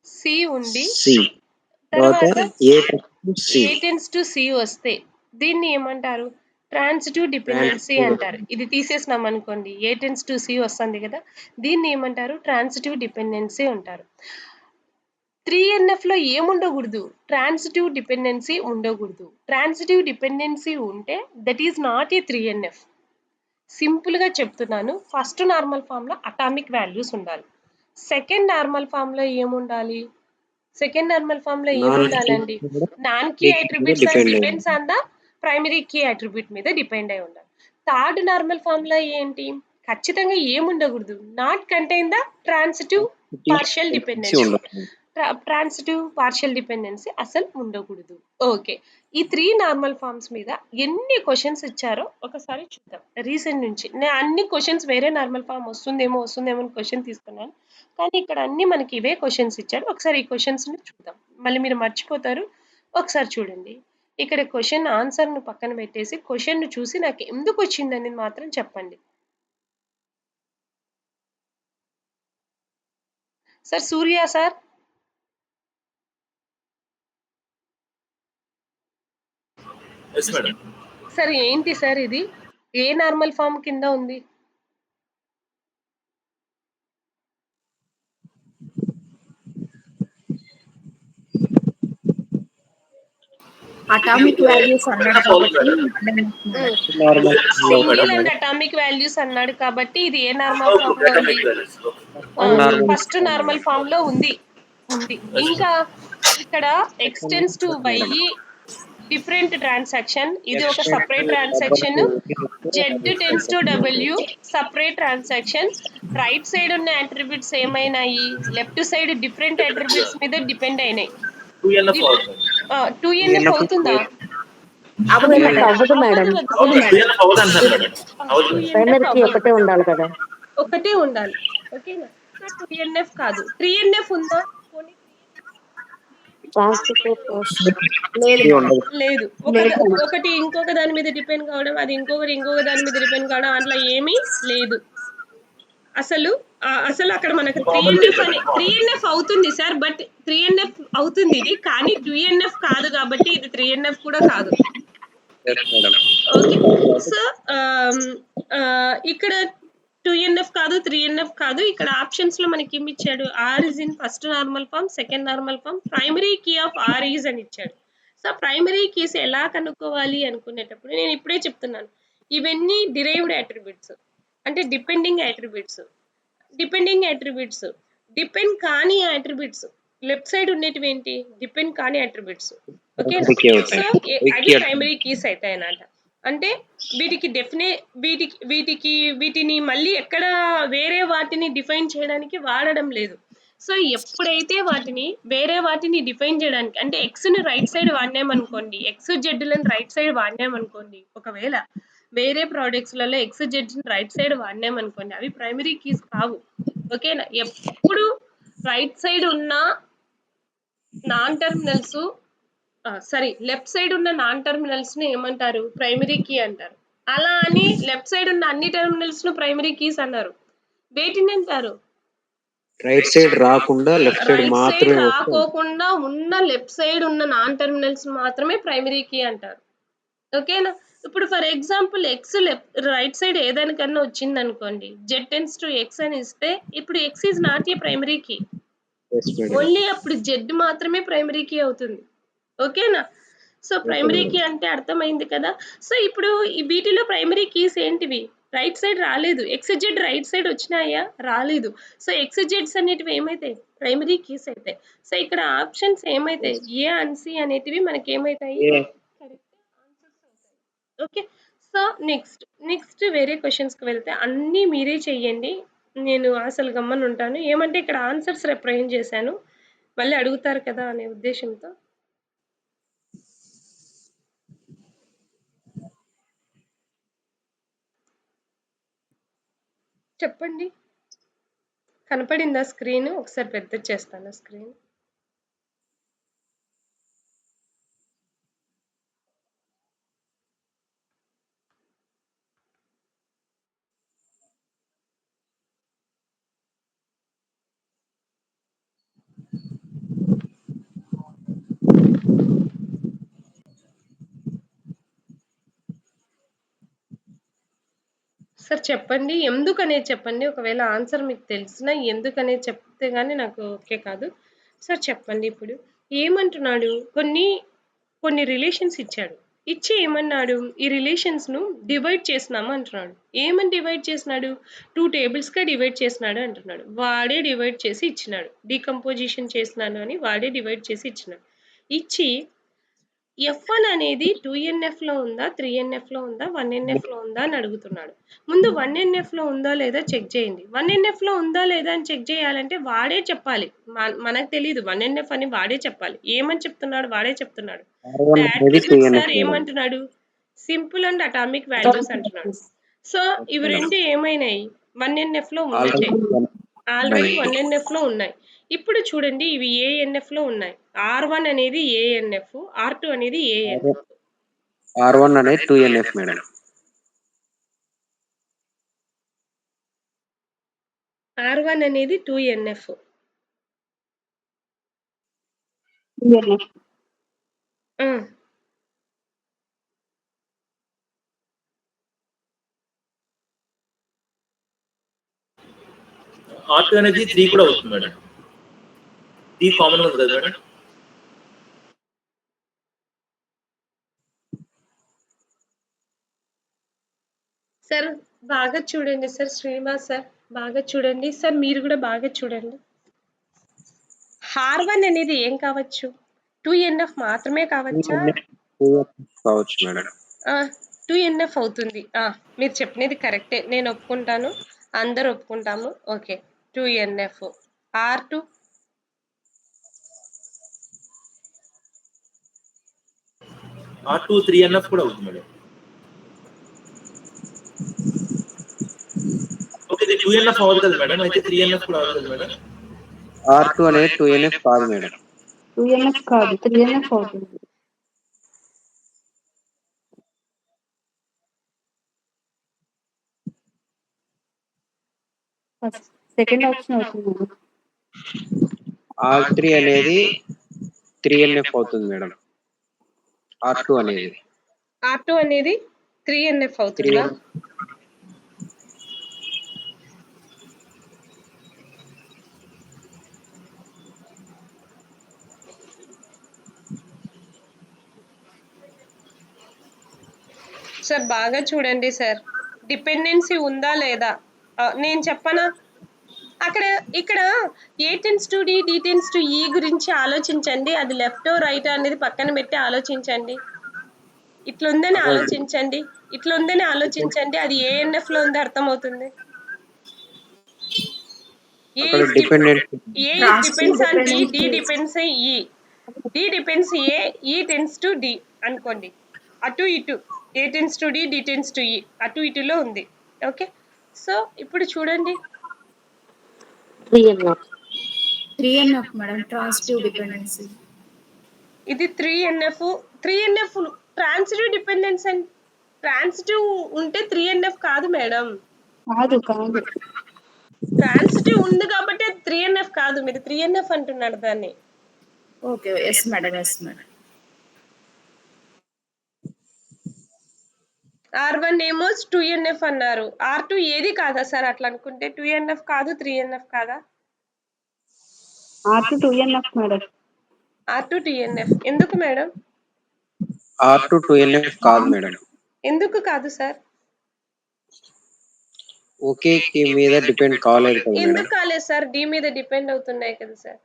C ఉండి C తర్వాత A tends to C. A tends to C వస్తే దీన్ని ఏమంటారు? ట్రాన్సిటివ్ డిపెండెన్సీ అంటారు. ఇది తీసేసినాం అనుకోండి A tends to C వస్తుంది కదా, దీన్ని ఏమంటారు? ట్రాన్సిటివ్ డిపెండెన్సీ అంటారు. 3NF లో ఏముండకూడదు? ట్రాన్సిటివ్ డిపెండెన్సీ ఉండకూడదు. ట్రాన్సిటివ్ డిపెండెన్సీ ఉంటే that is not a 3NF. Simple గా చెప్తున్నాను. ఫస్ట్ నార్మల్ ఫామ్ లో అటామిక్ వాల్యూస్ ఉండాలి. సెకండ్ నార్మల్ ఫామ్ లో ఏముండాలి? సెకండ్ నార్మల్ ఫామ్ లో ఏముండాలండి? Non key attributes and depends on the primary key attribute మీద డిపెండ్ అయి ఉండాలి. థర్డ్ నార్మల్ ఫామ్ లో ఏంటి? ఖచ్చితంగా ఏముండకూడదు? Not contain the transitive partial dependency. Transitive partial dependency అసలు ఉండకూడదు. ఓకే, ఈ 3 నార్మల్ ఫార్మ్స్ మీద ఎన్ని క్వశ్చన్స్ ఇచ్చారో ఒకసారి చూద్దాం. రీసెంట్ నుంచి నేను అన్ని క్వశ్చన్స్ వేరే నార్మల్ ఫామ్ వస్తుందేమో అని క్వశ్చన్ తీసుకున్నాను, కానీ ఇక్కడ అన్ని మనకి ఇవే క్వశ్చన్స్ ఇచ్చారు. ఒకసారి ఈ క్వశ్చన్స్ ని చూద్దాం, మళ్ళీ మీరు మర్చిపోతారు. ఒకసారి చూడండి. ఇక్కడ క్వశ్చన్ ఆన్సర్ ను పక్కన పెట్టేసి క్వశ్చన్ ను చూసి నాకు ఎందుకు వచ్చిందని మాత్రం చెప్పండి. సార్ సూర్య సార్, ఎస్ మేడం. సార్ ఏంటి సార్ ఇది? ఏ నార్మల్ ఫామ్ కింద ఉంది? అటామిక్ వాల్యూస్ అన్నాడు కాబట్టి సింగిల్ అండ్ అటామిక్ వాల్యూస్ అన్నాడు కాబట్టి ఇది ఏ నార్మల్ ఫామ్ లో ఉంది? ఫస్ట్ నార్మల్ ఫామ్ లో ఉంది. ఇంకా ఇక్కడ X tends to Y different transaction, ఇది ఒక separate transaction. Z tends to W separate transaction. Right side ఉన్న అట్రిబ్యూట్స్ ఏమైనాయి? లెఫ్ట్ సైడ్ డిఫరెంట్ అట్రిబ్యూట్స్ మీద డిపెండ్ అయినాయి. 2NF అవుతుందా? అవ్వదు మేడం. ప్రైమరీ కీ ఒకటే ఉండాలి కదా. ఒకటే ఉండాలి. ఓకేనా? 2NF కాదు, 3NF ఉందా? లేదు. ఒకటి ఇంకొక దాని మీద డిపెండ్ కావడం, అది ఇంకొక దాని మీద డిపెండ్ కావడం, అట్లా ఏమీ లేదు అసలు. అసలు అక్కడ మనకు 3NF అవుతుంది సార్, బట్ 3NF అవుతుంది ఇది, కానీ 2NF కాదు కాబట్టి ఇది 3NF కూడా కాదు. ఓకే, సో ఇక్కడ 2NF కాదు, 3NF కాదు. ఇక్కడ ఆప్షన్స్ లో మనకి ఏమి ఇచ్చాడు? R is in first normal form, second normal form, primary key of R is అని ఇచ్చాడు. సో ప్రైమరీ కీస్ ఎలా కనుక్కోవాలి అనుకునేటప్పుడు నేను ఇప్పుడే చెప్తున్నాను, ఇవన్నీ డిరైవ్డ్ అట్రిబ్యూట్స్, అంటే డిపెండింగ్ అట్రిబ్యూట్స్. డిపెండ్ కాని అట్రిబ్యూట్స్ లెఫ్ట్ సైడ్ ఉండేటివి ఏంటి? డిపెండ్ కాని అట్రిబ్యూట్స్. ఓకే, సో అవి ప్రైమరీ కీస్ అవుతాయి అన్నమాట. అంటే వీటిని మళ్ళీ ఎక్కడ వేరే వాటిని డిఫైన్ చేయడానికి వాడడం లేదు. సో ఎప్పుడైతే వేరే వాటిని డిఫైన్ చేయడానికి, అంటే ఎక్స్ ని రైట్ సైడ్ వాడినామనుకోండి, ఎక్స్ జెడ్ లను రైట్ సైడ్ వాడినామనుకోండి, ఒకవేళ వేరే ప్రోడక్ట్స్ లలో ఎక్స్ జెడ్ రైట్ సైడ్ వాడినామనుకోండి, అవి ప్రైమరీ కీస్ కావు. ఓకేనా? ఎప్పుడు రైట్ సైడ్ ఉన్న నాన్ టెర్మినల్స్, లెఫ్ట్ సైడ్ ఉన్న నాన్ టెర్మినల్స్ ని ఏమంటారు? ప్రైమరీ కీ అంటారు. అలా అని లెఫ్ట్ సైడ్ ఉన్న అన్ని టెర్మినల్స్ ను ప్రైమరీ కీస్ అన్నారు. వేటిని అంటారు? రైట్ సైడ్ రాకుండా లెఫ్ట్ సైడ్ మాత్రమే రాకోకుండా ఉన్న లెఫ్ట్ సైడ్ ఉన్న నాన్ టెర్మినల్స్ మాత్రమే ప్రైమరీ కీ అంటారు. ఓకేనా? ఇప్పుడు for example X right side ఏదానికన్నా వచ్చింది అనుకోండి, జెడ్ టెన్స్ టు ఎక్స్ అని ఇస్తే ఇప్పుడు X is not a primary key, only అప్పుడు జెడ్ మాత్రమే ప్రైమరీ కీ అవుతుంది. ఓకేనా? సో ప్రైమరీ కీ అంటే అర్థమైంది కదా. సో ఇప్పుడు ఈ వీటిలో ప్రైమరీ కీస్ ఏంటివి? రైట్ సైడ్ రాలేదు. ఎక్స్ జెడ్ రైట్ సైడ్ వచ్చినాయా? రాలేదు. సో ఎక్స్ జెడ్స్ అనేటివి ఏమైతాయి? ప్రైమరీ కీస్ అవుతాయి. సో ఇక్కడ ఆప్షన్స్ ఏమైతాయి? ఏ అండ్ సి అనేటివి మనకి ఏమైతాయి? ఓకే, సో నెక్స్ట్ వేరే క్వశ్చన్స్ కి వెళ్తే అన్నీ మీరే చెయ్యండి, నేను అసలు గమ్మని ఉంటాను. ఏమంటే ఇక్కడ ఆన్సర్స్ రిప్రజెంట్ చేశాను, మళ్ళీ అడుగుతారు కదా అనే ఉద్దేశంతో. చెప్పండి, కనపడిందా స్క్రీన్? ఒకసారి పెద్ద చేస్తాను స్క్రీన్. సార్ చెప్పండి. ఎందుకనేది చెప్పండి. ఒకవేళ ఆన్సర్ మీకు తెలిసినా ఎందుకనేది చెప్తే గాని నాకు ఓకే కాదు. సార్ చెప్పండి ఇప్పుడు. ఏమంటున్నాడు? కొన్ని రిలేషన్స్ ఇచ్చాడు. ఇచ్చి ఏమన్నాడు? ఈ రిలేషన్స్‌ను డివైడ్ చేసినాము అంటున్నాడు. ఏమని డివైడ్ చేసినాడు? 2 టేబుల్స్‌గా డివైడ్ చేసినాడు అంటున్నాడు. వాడే డివైడ్ చేసి ఇచ్చినాడు. డీకంపోజిషన్ చేసినాను అని వాడే డివైడ్ చేసి ఇచ్చినాడు. ఇచ్చి F1 అనేది 2NFలో ఉందా? 3NFలో ఉందా? 1NFలో ఉందా? అని అడుగుతున్నాడు. ముందు 1NFలో ఉందా లేదా చెక్ చేయండి. 1NFలో ఉందా లేదా అని చెక్ చేయాలంటే వాడే చెప్పాలి. మనకు తెలీదు. 1NF అని వాడే చెప్పాలి. ఏమని చెప్తున్నాడు? వాడే చెప్తున్నాడు. R1 ద అనేది అట్రిబ్యూట్స్ 2NF సార్ మేడం. ఏమంటున్నాడు? సింపుల్ అండ్ అటామిక్ వాల్యూస్ అంటున్నాడు. సో ఇవి మేడం. రెండు ఏమైనాయి? 1NFలో ఆల్రెడీ ఉన్నట్టే. ఆల్రెడీ ఉన్నాయి. 1NFలో ఉన్నాయి. ఇప్పుడు చూడండి ఇవి ANFలో ఉన్నాయి. R1 అనేది ANF, R2 అనేది ANF. R1 అనేది 2NF మేడం. R1 అనేది 2NF. ఆ, R2 అనేది 3 కూడా అవుతుంది మేడం. 3 కామన్ ఉంది కదా మేడం. సార్ బాగా చూడండి సార్. శ్రీనివాస్ సార్ బాగా చూడండి. సార్ మీరు కూడా బాగా చూడండి. R1 అనేది ఏం కావచ్చు? 2NF మాత్రమే కావచ్చా? 2NF కావచ్చు మేడం. 2NF అవుతుంది. మీరు చెప్పినది కరెక్టే. నేను ఒప్పుకుంటాను. అందరూ ఒప్పుకుంటాము. Okay. 2NF. R2 R2 3NF కూడా అవుతుంది మేడం. ఓకే, ఇది 2NF అవ్వదు కదా మేడం. అయితే 3NF కూడా అవ్వదు కదా మేడం. R2 అనేది 2NF కాదు మేడం. 2NF కాదు, 3NF అవుతుంది. సెకండ్ ఆప్షన్ అవుతుంది. R3 అనేది 3NF అవుతుంది మేడం. R2 అనేది R2 అనేది 3NF అవుతుందా? సార్ బాగా చూడండి సార్. డిపెండెన్సీ ఉందా లేదా? నేను చెప్పనా? ఇక్కడ A tends to D, D tends to E గురించి ఆలోచించండి. అది లెఫ్ట్ రైట్ అనేది పక్కన పెట్టి ఆలోచించండి. ఇట్లుందని ఆలోచించండి. ఇట్లుందని ఆలోచించండి. అది ANF లో ఉంది అర్థమవుతుంది. A అక్కడ is dependent depends on D, D depends on E. D depends A, E tends to D అనుకోండి. అటు ఇటు A tends to D, D tends to E. అటు ఇటులో ఉంది. ఓకే. సో ఇప్పుడు చూడండి. 3NF madam, transitive dependency. ఇది 3NF. 3NF transitive dependence and transitive ఉంటే 3NF కాదు మేడం. కాదు. ట్రాన్సిటివ్ ఉంది కాబట్టి 3NF కాదు. మీరు 3NF అంటున్నారు దాన్ని. Okay, yes madam, yes madam. R1 ఏమో 2NF అన్నారు. R2 ఏది కాదా సార్ అట్లా అనుకుంటే? 2NF కాదు, 3NF కాదా? R2 2NF madam. R2 2NF ఎందుకు మేడం? R2 2NF కాదు మేడం. ఎందుకు కాదు సార్? ఒకే కీ మీద డిపెండ్ కాలేదు కదా మేడం. ఎందుకు కాలేదు సార్? D మీద డిపెండ్ అవుతున్నాయి కదా సార్.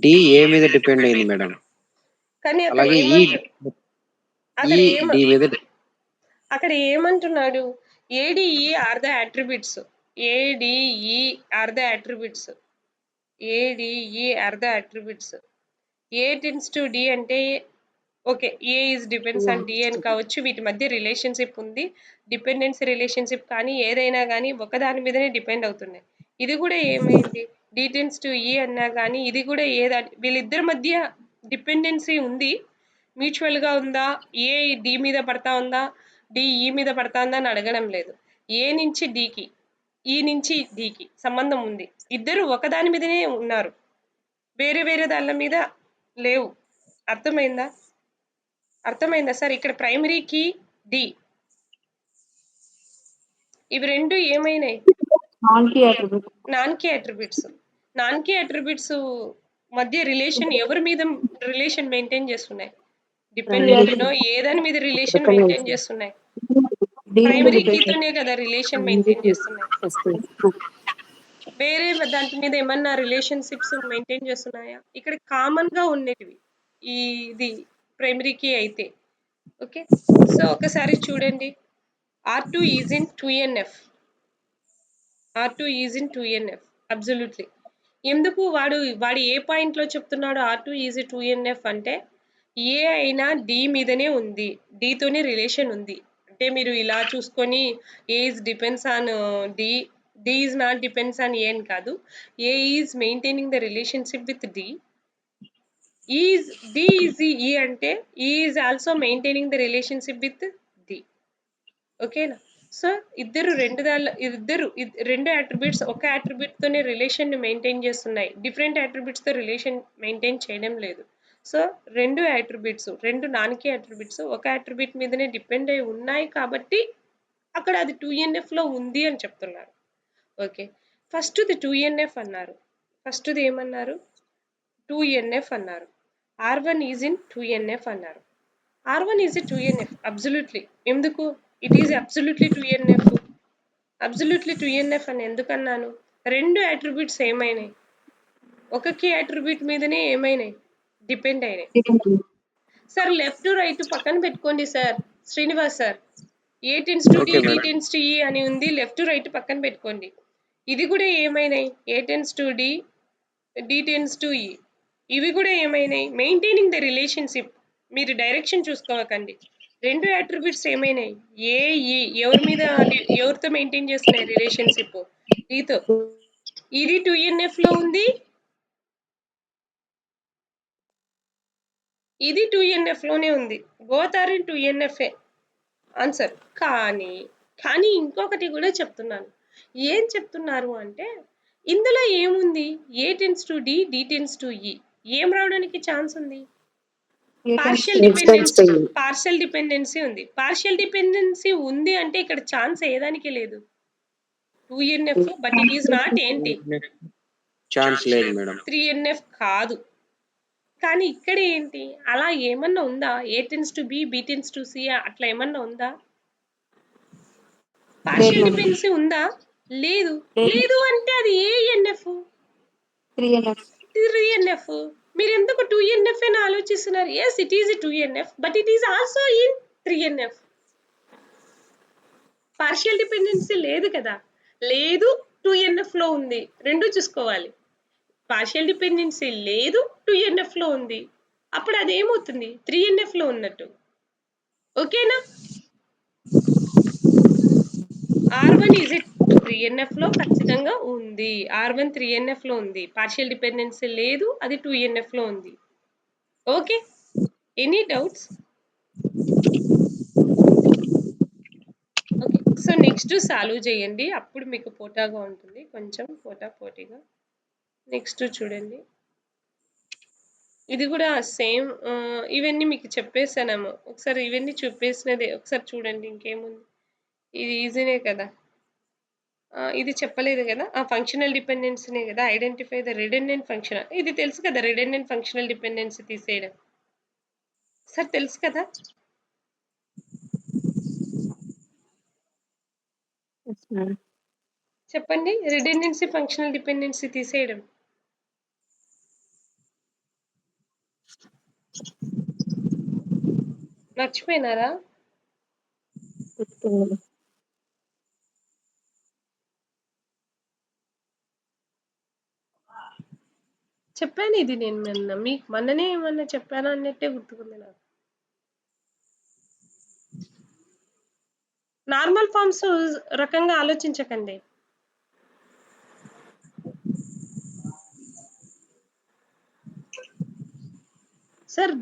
D A మీద డిపెండ్ అయింది మేడం. కానీ అక్కడ అలాగే D మీద అక్కడ ఏమంటున్నాడు? ADE are the attributes. ADE are the attributes. ADE are the attributes. A tends to D అంటే okay. A is depends on D అని కావచ్చు. వీటి మధ్య రిలేషన్షిప్ ఉంది. డిపెండెన్సీ రిలేషన్షిప్ కానీ ఏదైనా కానీ ఒకదాని మీదనే డిపెండ్ అవుతున్నాయి. ఇది కూడా ఏమైంది? D tends to E అన్నా కానీ ఇది కూడా వీళ్ళిద్దరి మధ్య డిపెండెన్సీ ఉంది. మ్యూచువల్గా ఉందా? ఏ D మీద పడతా ఉందా? D E మీద పడతా ఉందా అని అడగడం లేదు. A నుంచి Dకి, E నుంచి Dకి సంబంధం ఉంది. ఇద్దరు ఒకదాని మీదనే ఉన్నారు. వేరే వేరే దాళ్ళ మీద లేవు. అర్థమైందా సార్? ఇక్కడ ప్రైమరీ కీ D, ఇవి రెండు ఏమైనాయి? Non key attribute. Non key attributes. Non key attributes మధ్య రిలేషన్ ఎవరి మీద రిలేషన్ మెయింటైన్ చేస్తున్నాయి? డిపెండెంట్ నో ఏ దాని మీద రిలేషన్ మెయింటైన్ చేస్తున్నాయి? ప్రైమరీ కీతోనే కదా రిలేషన్ మెయింటైన్ చేస్తున్నాయి. వేరే దాంట్ మీద ఏమన్నా రిలేషన్షిప్స్ మెయింటైన్ చేస్తున్నాయా? ఇక్కడ కామన్ గా ఉండేటివి ఇది ప్రైమరీ కీ అయితే. ఓకే, సో ఒకసారి చూడండి. R2 is in 2NF. R2 is in 2NF. Absolutely. ఎందుకు వాడు ఏ పాయింట్ లో చెప్తున్నాడు R2 is 2NF అంటే ఏ అయినా డి మీదనే ఉంది, డితోనే రిలేషన్ ఉంది అంటే మీరు ఇలా చూసుకొని A is depends on D, D is not depends on A అని కాదు. A is maintaining the relationship with D. Is D is E అంటే is also maintaining the relationship with D. ఓకేనా? సో ఇద్దరు రెండు అట్రిబ్యూట్స్ ఒక attribute తోనే relation ని maintain చేస్తున్నాయి, డిఫరెంట్ అట్రిబ్యూట్స్ తో రిలేషన్ మెయింటైన్ చేయడం లేదు. సో రెండు అట్రిబ్యూట్స్, రెండు నాన్ కీ అట్రిబ్యూట్స్ ఒక అట్రిబ్యూట్ మీదనే డిపెండ్ అయి ఉన్నాయి కాబట్టి అక్కడ అది 2NF లో ఉంది అని చెప్తున్నారు. ఓకే, ఫస్ట్ది 2NF అన్నారు. ఫస్ట్ది ఏమన్నారు? 2NF అన్నారు. R1 ఈజ్ ఇన్ 2NF అన్నారు. R1 is 2NF absolutely. ఎందుకు? It is absolutely 2NF. Absolutely 2NF అని ఎందుకన్నాను? రెండు అట్రిబ్యూట్స్ ఏమైనాయి? ఒక కీ అట్రిబ్యూట్ మీదనే ఏమైనాయి? డిపెండ్ అయినాయి. సార్ లెఫ్ట్ రైట్ పక్కన పెట్టుకోండి sir. Srinivas sir, A tends to D, D tends to E అని ఉంది, లెఫ్ట్ రైట్ పక్కన పెట్టుకోండి. ఇది కూడా ఏమైనాయి? A tends to D, D tends to E. ఇవి కూడా ఏమైనాయి? Maintaining the relationship. మీరు డైరెక్షన్ చూసుకోవకండి. రెండు అట్రిబ్యూట్స్ ఏమైనాయి? ఏ ఈ ఎవరి మీద ఎవరితో మెయింటైన్ చేస్తున్నాయి రిలేషన్షిప్? ఈతో. ఇది 2NF లో ఉంది, ఇది 2NF లోనే ఉంది. Both are in 2NF answer. కానీ ఇంకొకటి కూడా చెప్తున్నాను. ఏం చెప్తున్నారు అంటే ఇందులో ఏముంది? A tends to D, D tends to E. ఏం రావడానికి ఛాన్స్ ఉంది? పార్షియల్ డిపెండెన్సీ ఉంది. పార్షియల్ డిపెండెన్సీ ఉంది అంటే ఇక్కడ ఛాన్స్ ఏదానికి లేదు? 2NF, but it is not ఏంటి? ఛాన్స్ లేదు మేడం. 3NF కాదు. కానీ ఇక్కడ ఏంటి? అలా ఏమన్నా ఉందా? A tends to B, B tends to C అట్లా ఏమన్నా ఉందా? పార్షియల్ డిపెండెన్సీ ఉందా? లేదు. లేదు అంటే అది ఏఎన్ఎఫ్ 3NF. మీరు ఎందుకు 2NF అని ఆలోచిస్తున్నారు? Yes it is 2NF, but it is also in 3NF. Partial dependency లేదు కదా? లేదు, 2NF లో ఉంది. రెండు చూసుకోవాలి. పార్షియల్ డిపెండెన్సీ లేదు, 2NF లో ఉంది. అప్పుడు అది ఏమవుతుంది? 3NF లో ఉన్నట్టు. ఓకేనా? R1 ఈజ్ 3NF లో ఖచ్చితంగా ఉంది. R1 3NF లో ఉంది. పార్షియల్ డిపెండెన్సీ లేదు, అది 2NF లో ఉంది. Okay, any doubts? Okay, so next solve చేయండి, అప్పుడు మీకు పోటాగా ఉంటుంది, కొంచెం పోటీగా. నెక్స్ట్ చూడండి. ఇది కూడా సేమ్. ఇవన్నీ మీకు చెప్పేసానేమో. ఒకసారి ఇవన్నీ చూపేసినదే ఒకసారి చూడండి. ఇంకేముంది? ఇది ఈజీనే కదా. ఇది చెప్పలేదు కదా. ఫంక్షనల్ డిపెండెన్సీనే కదా. Identify the redundant function. ఇది తెలుసు కదా, రిడెండెంట్ ఫంక్షనల్ డిపెండెన్సీ తీసేయడం. సార్ తెలుసు కదా. చెప్పండి, రిడెండెన్సీ ఫంక్షనల్ డిపెండెన్సీ తీసేయడం. మర్చిపోయినారా? చెప్పాను ఇది నేను మీకు మొన్ననే ఏమన్నా చెప్పాను అన్నట్టే గుర్తుకుంది నాకు. నార్మల్ ఫార్మ్స్ రకంగా ఆలోచించకండి. సార్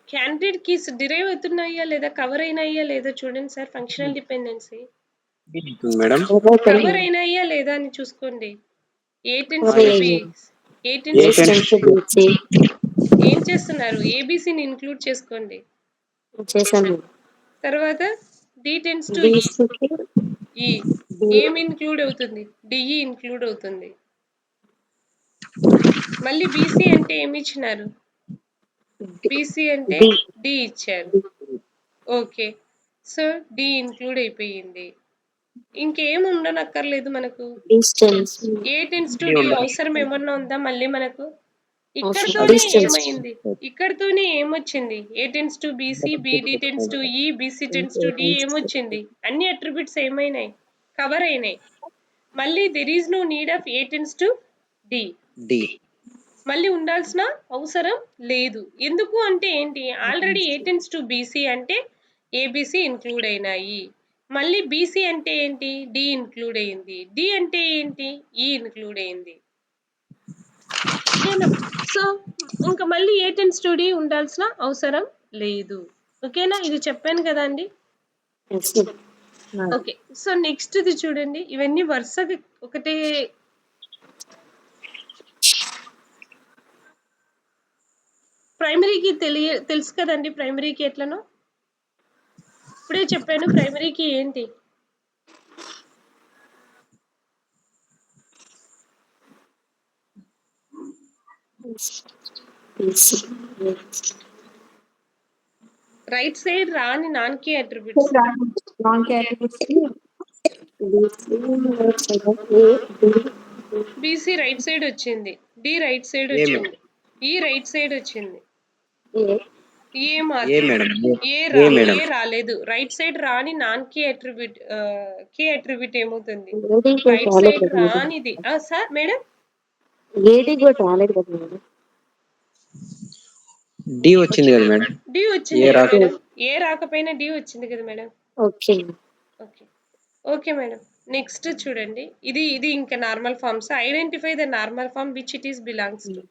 క్యాండిడేట్ కీస్ డిరైవ్ అవుతున్నాయా లేదా, కవర్ అయినాయా లేదా చూడండి sir. Functional dependency madam cover అయినాయా లేదా అని చూసుకోండి. ఏం చేస్తున్నారు? ఏబిసిని ఇంక్లూడ్ చేసుకోండి. తర్వాత డి టెన్స్ టు ఈ. ఏం ఇన్క్లూడ్ అవుతుంది? డిఈ ఇన్క్లూడ్ అవుతుంది. మళ్ళీ బీసీ అంటే ఏమి ఇచ్చినారు? బీసీ అంటే డి ఇచ్చారు. ఓకే, సో డి ఇన్క్లూడ్ అయిపోయింది. ఇంకేం ఉండనక్కర్లేదు మనకు. ఏ టెన్స్ టు డి అవసరం ఏమన్నా ఉందా మళ్ళీ మనకు? ఇక్కడతోనే ఏమైంది? ఇక్కడతోనే ఏమొచ్చింది? A tends to BC, BD tends to E, BC tends to D ఏమొచ్చింది? అన్ని అట్రిబ్యూట్స్ ఏమైనాయి? కవర్ అయినాయి. మళ్ళీ there is no need of A tends to D. D మళ్ళీ ఉండాల్సిన అవసరం లేదు. ఎందుకు అంటే ఏంటి? Already A tends to BC అంటే ఏబిసి ఇన్క్లూడ్ అయినాయి. మళ్ళీ బీసీ అంటే ఏంటి? డి ఇన్క్లూడ్ అయింది. డి అంటే ఏంటి? ఈ ఇన్క్లూడ్ అయింది. ఓకేనా? సో ఇంకా మళ్ళీ ఏ టెన్స్ టు డి ఉండాల్సిన అవసరం లేదు. ఓకేనా? ఇది చెప్పాను కదా అండి. ఓకే, సో నెక్స్ట్ ఇది చూడండి. ఇవన్నీ వరుసగా ఒకటే. ప్రైమరీకి తెలుసు కదండి. ప్రైమరీకి ఎట్లనో ఇప్పుడే చెప్పాను. ప్రైమరీకి ఏంటి? రైట్ సైడ్ రాని non key attributes. BC right side వచ్చింది, డి రైట్ సైడ్ ఏ వచ్చింది, ఈ రైట్ సైడ్ వచ్చింది. ఏ ఏ మాత్రం మేడం ఏ రాలేదు. రైట్ సైడ్ రాని non key attribute. Key attribute ఏమవుతుంది? రైట్ సైడ్ రానిది. సార్ మేడం, ఏది కూడా రాలేదు కదా మేడం. డి వచ్చింది కదా మేడం. డి వచ్చింది కదా మేడం. ఏ రాకపోయినా డి వచ్చింది కదా madam. Okay okay, okay madam. Next చూడండి. ఇది ఇంకా normal forms. Identify the normal form which it is belongs to.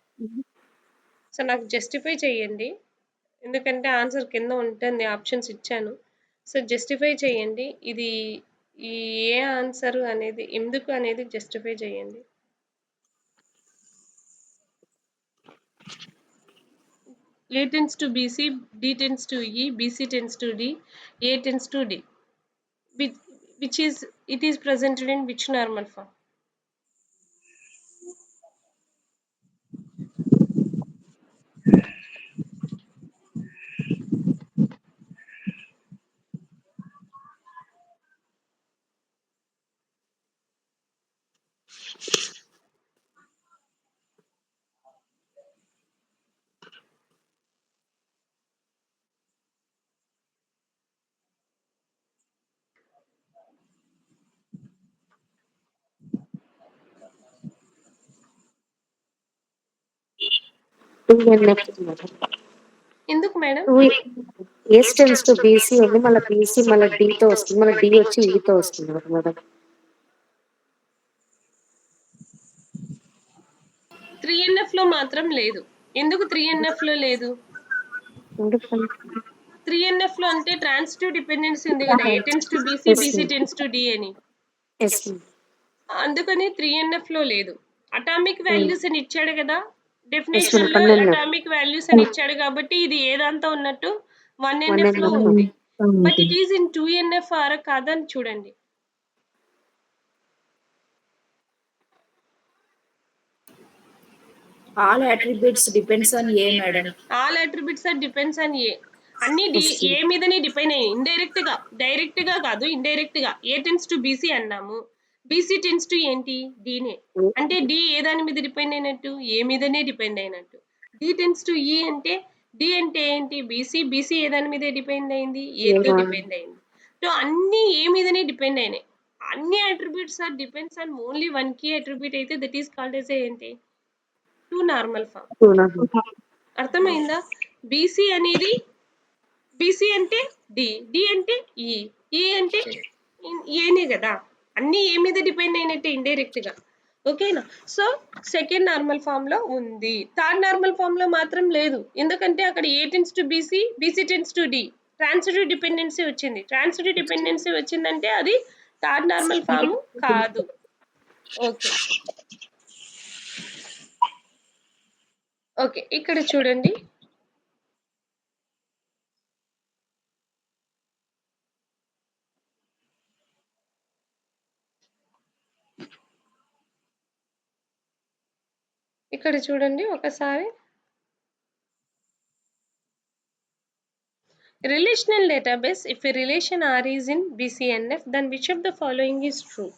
So నాకు జస్టిఫై చేయండి, ఎందుకంటే ఆన్సర్ కింద ఉంటుంది, ఆప్షన్స్ ఇచ్చాను. సో జస్టిఫై చేయండి. ఇది ఈ ఏ ఆన్సర్ అనేది ఎందుకు అనేది జస్టిఫై చేయండి. A tends to BC, D tends to E, BC tends to D, A tends to D. Which is, it is presented in which normal form? ఎందుకు madam? S tends to BC ఉంది, మళ్ళీ BC మళ్ళీ డితో వస్తుంది, మళ్ళీ D వచ్చి ఈతో వస్తుంది madam. 3NF లో మాత్రం లేదు. ఎందుకు 3NF లో లేదు? 3NF లో అంటే ట్రాన్సిటివ్ డిపెండెన్సీ ఉంది కదా, A tends to BC, BC tends to D అని. అందుకని 3NF లో లేదు. అటామిక్ వాల్యూస్ అని ఇచ్చాడు కదా డెఫినేషన్ లో, అటామిక్ వాల్యూస్ అని ఇచ్చాడు కాబట్టి ఇది ఏదంతా ఉన్నట్టు 1NF లో ఉంది. But it is in 2NF or కాదని చూడండి. All attributes depends on A madam. All attributes are depends on A. అన్ని ఏ మీదనే డిపెండ్ అయ్యాయి. ఇండైరెక్ట్ గా, డైరెక్ట్ గా కాదు, ఇండైరెక్ట్ గా. ఏ టెన్స్ టు బీసీ అన్నాము, బీసీ టెన్స్ టు ఏంటి? డీనే. అంటే డి ఏ దాని మీద డిపెండ్ అయినట్టు? ఏ మీదనే డిపెండ్ అయినట్టు. డి టెన్స్ టు ఈ అంటే డి అంటే ఏంటి? బీసీ. బీసీ ఏ దాని మీద డిపెండ్ అయింది? ఏతో డిపెండ్ అయింది. సో అన్ని ఏ మీదనే డిపెండ్ అయినాయి. అన్ని attributes are depends on only one key attribute అయితే దట్ ఈస్ కాల్డ్ ఎస్ ఏంటి? 2 నార్మల్ ఫామ్. అర్థమైందా? బీసీ అనేది, బీసీ అంటే డి, డి అంటే ఈ, ఈ అంటే ఏనే కదా. అన్ని ఏ మీద డిపెండ్ అయినట్టే ఇండైరెక్ట్ గా. ఓకేనా? సో సెకండ్ నార్మల్ ఫామ్ లో ఉంది. థర్డ్ నార్మల్ ఫామ్ లో మాత్రం లేదు. ఎందుకంటే అక్కడ A tends to BC, BC tends to D, transitive dependency వచ్చింది. ట్రాన్సిటివ్ డిపెండెన్సీ వచ్చిందంటే అది థర్డ్ నార్మల్ ఫామ్ కాదు. ఓకే, ఓకే ఇక్కడ చూడండి. ఇక్కడ చూడండి ఒకసారి. Relational database, if a relation R is in BCNF, then which of the following is true?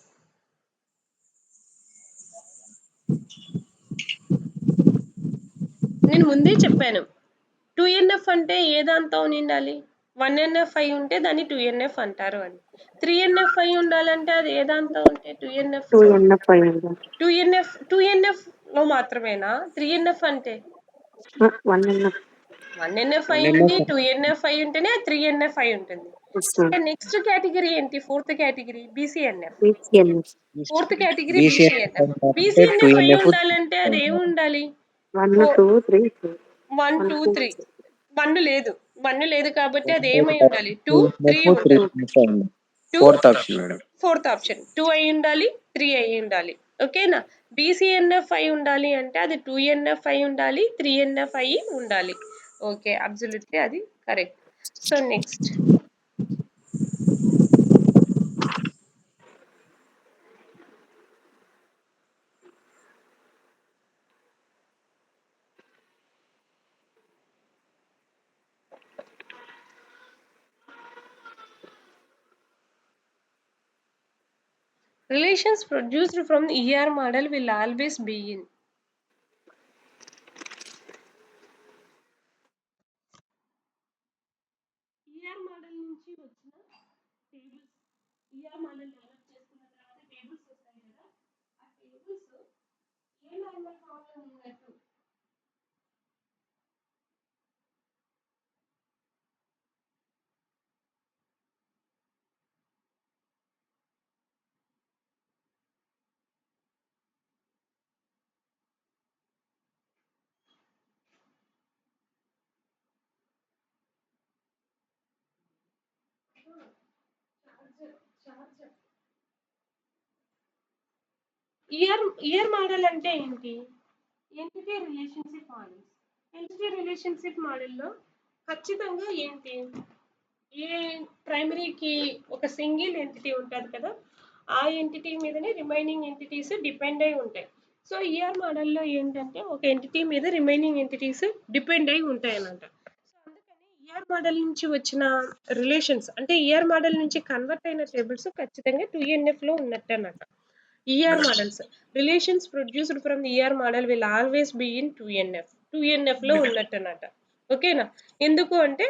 నేను ముందే చెప్పాను 2NF అంటే ఏ దాంతో ఉండాలి? 1NF అయి ఉంటే దాన్ని 2NF అంటారు అని. 3NF అయి ఉండాలంటే అది ఏ దాంతో ఉంటే 2NF 2NF అయింది. 2NF లో మాత్రమేనా 3NF అంటే? 1NF. 1NF అయి ఉండి 2NF అయి ఉంటేనే 3NF అయి ఉంటుంది. నెక్స్ట్ కేటగిరీ ఏంటి? Fourth category BCNF. BCNF. Fourth category BCNF. BCNF అయి ఉండాలంటే అది ఏమి ఉండాలి? 1, 2, 3, 1 2 3 1 లేదు, 1 లేదు కాబట్టి అది ఏమై ఉండాలి? 2 3 ఉండాలి. Fourth option madam. Fourth option 2 అయి ఉండాలి, 3 అయి ఉండాలి. ఓకేనా? BCNF అయి ఉండాలి అంటే అది 2NF అయి ఉండాలి, 3NF అయి ఉండాలి. ఓకే, అబ్సల్యూట్లీ అది correct. So next relations produced from the ER model will always be in. ER model నుంచి వచ్చిన tables, ER model డెవలప్ చేసుకున్న తర్వాత tables వస్తాయి కదా, ఆ tables ఏ నార్మల్ ఫామ్ లో ఉన్నట్టు ఇయర్ మోడల్ అంటే ఏంటి? Entity relationship model. Entity relationship మోడల్లో ఖచ్చితంగా ఏంటి, ఏ ప్రైమరీకి ఒక సింగిల్ ఎంటిటీ ఉంటుంది కదా, ఆ ఎంటిటీ మీదనే రిమైనింగ్ ఎంటిటీస్ డిపెండ్ అయి ఉంటాయి. సో ఈఆర్ మోడల్లో ఏంటంటే ఒక ఎంటిటీ మీద రిమైనింగ్ ఎంటిటీస్ డిపెండ్ అయి ఉంటాయి అన్నమాట. సో అందుకని ఈఆర్ మోడల్ నుంచి వచ్చిన రిలేషన్స్ అంటే ఈఆర్ మోడల్ నుంచి కన్వర్ట్ అయిన టేబుల్స్ ఖచ్చితంగా 2NF లో ఉన్నట్టు అన్నమాట. ER models, relations produced from the ER model will always be in 2NF లో ఉన్నట్టు అన్నమాట. ఓకేనా? ఎందుకు అంటే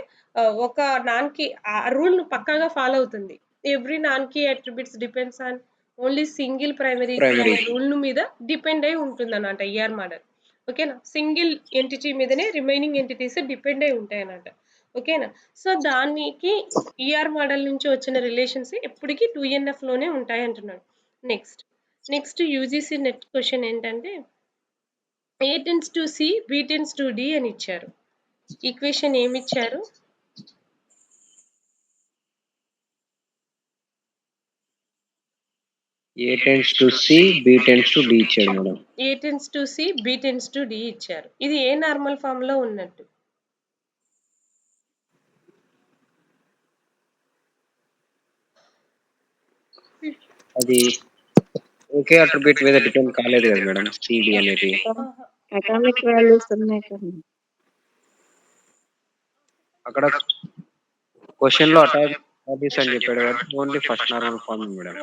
ఒక నాన్ కి ఆ రూల్ ను పక్కాగా ఫాలో అవుతుంది. ఎవ్రీ నాన్ కి attributes depends on only single primary అనే రూల్ ను మీద డిపెండ్ అయి ఉంటుంది అన్నమాట ఈఆర్ మోడల్. ఓకేనా? సింగిల్ ఎంటిటీ మీదనే రిమైనింగ్ ఎంటిటీస్ డిపెండ్ అయి ఉంటాయి అన్నమాట. ఓకేనా? సో దానికి ఈఆర్ మోడల్ నుంచి వచ్చిన రిలేషన్స్ ఎప్పటికీ 2NF లోనే ఉంటాయి అంటున్నాడు. నెక్స్ట్ యూజీసీ నెట్ క్వశ్చన్ ఏంటంటే A tends to C, B tends to D అని ఇచ్చారు. ఈక్వేషన్ ఏమి ఇచ్చారు? A tends to C, B tends to D ఇచ్చాడు madam. A tends to C, B tends to D ఇచ్చారు. ఇది ఏ నార్మల్ ఫామ్ లో ఉన్నట్టు? అది ఒకే అట్రిబ్యూట్ మీద డిపెండ్ కాలేదు కదా మేడం, CB అనేది. అటామిక్ వాల్యూస్ ఉన్నాయి కదా. అక్కడ క్వశ్చన్ లో అటామిక్ వాల్యూస్ అని చెప్పాడు కాబట్టి only first normal form madam.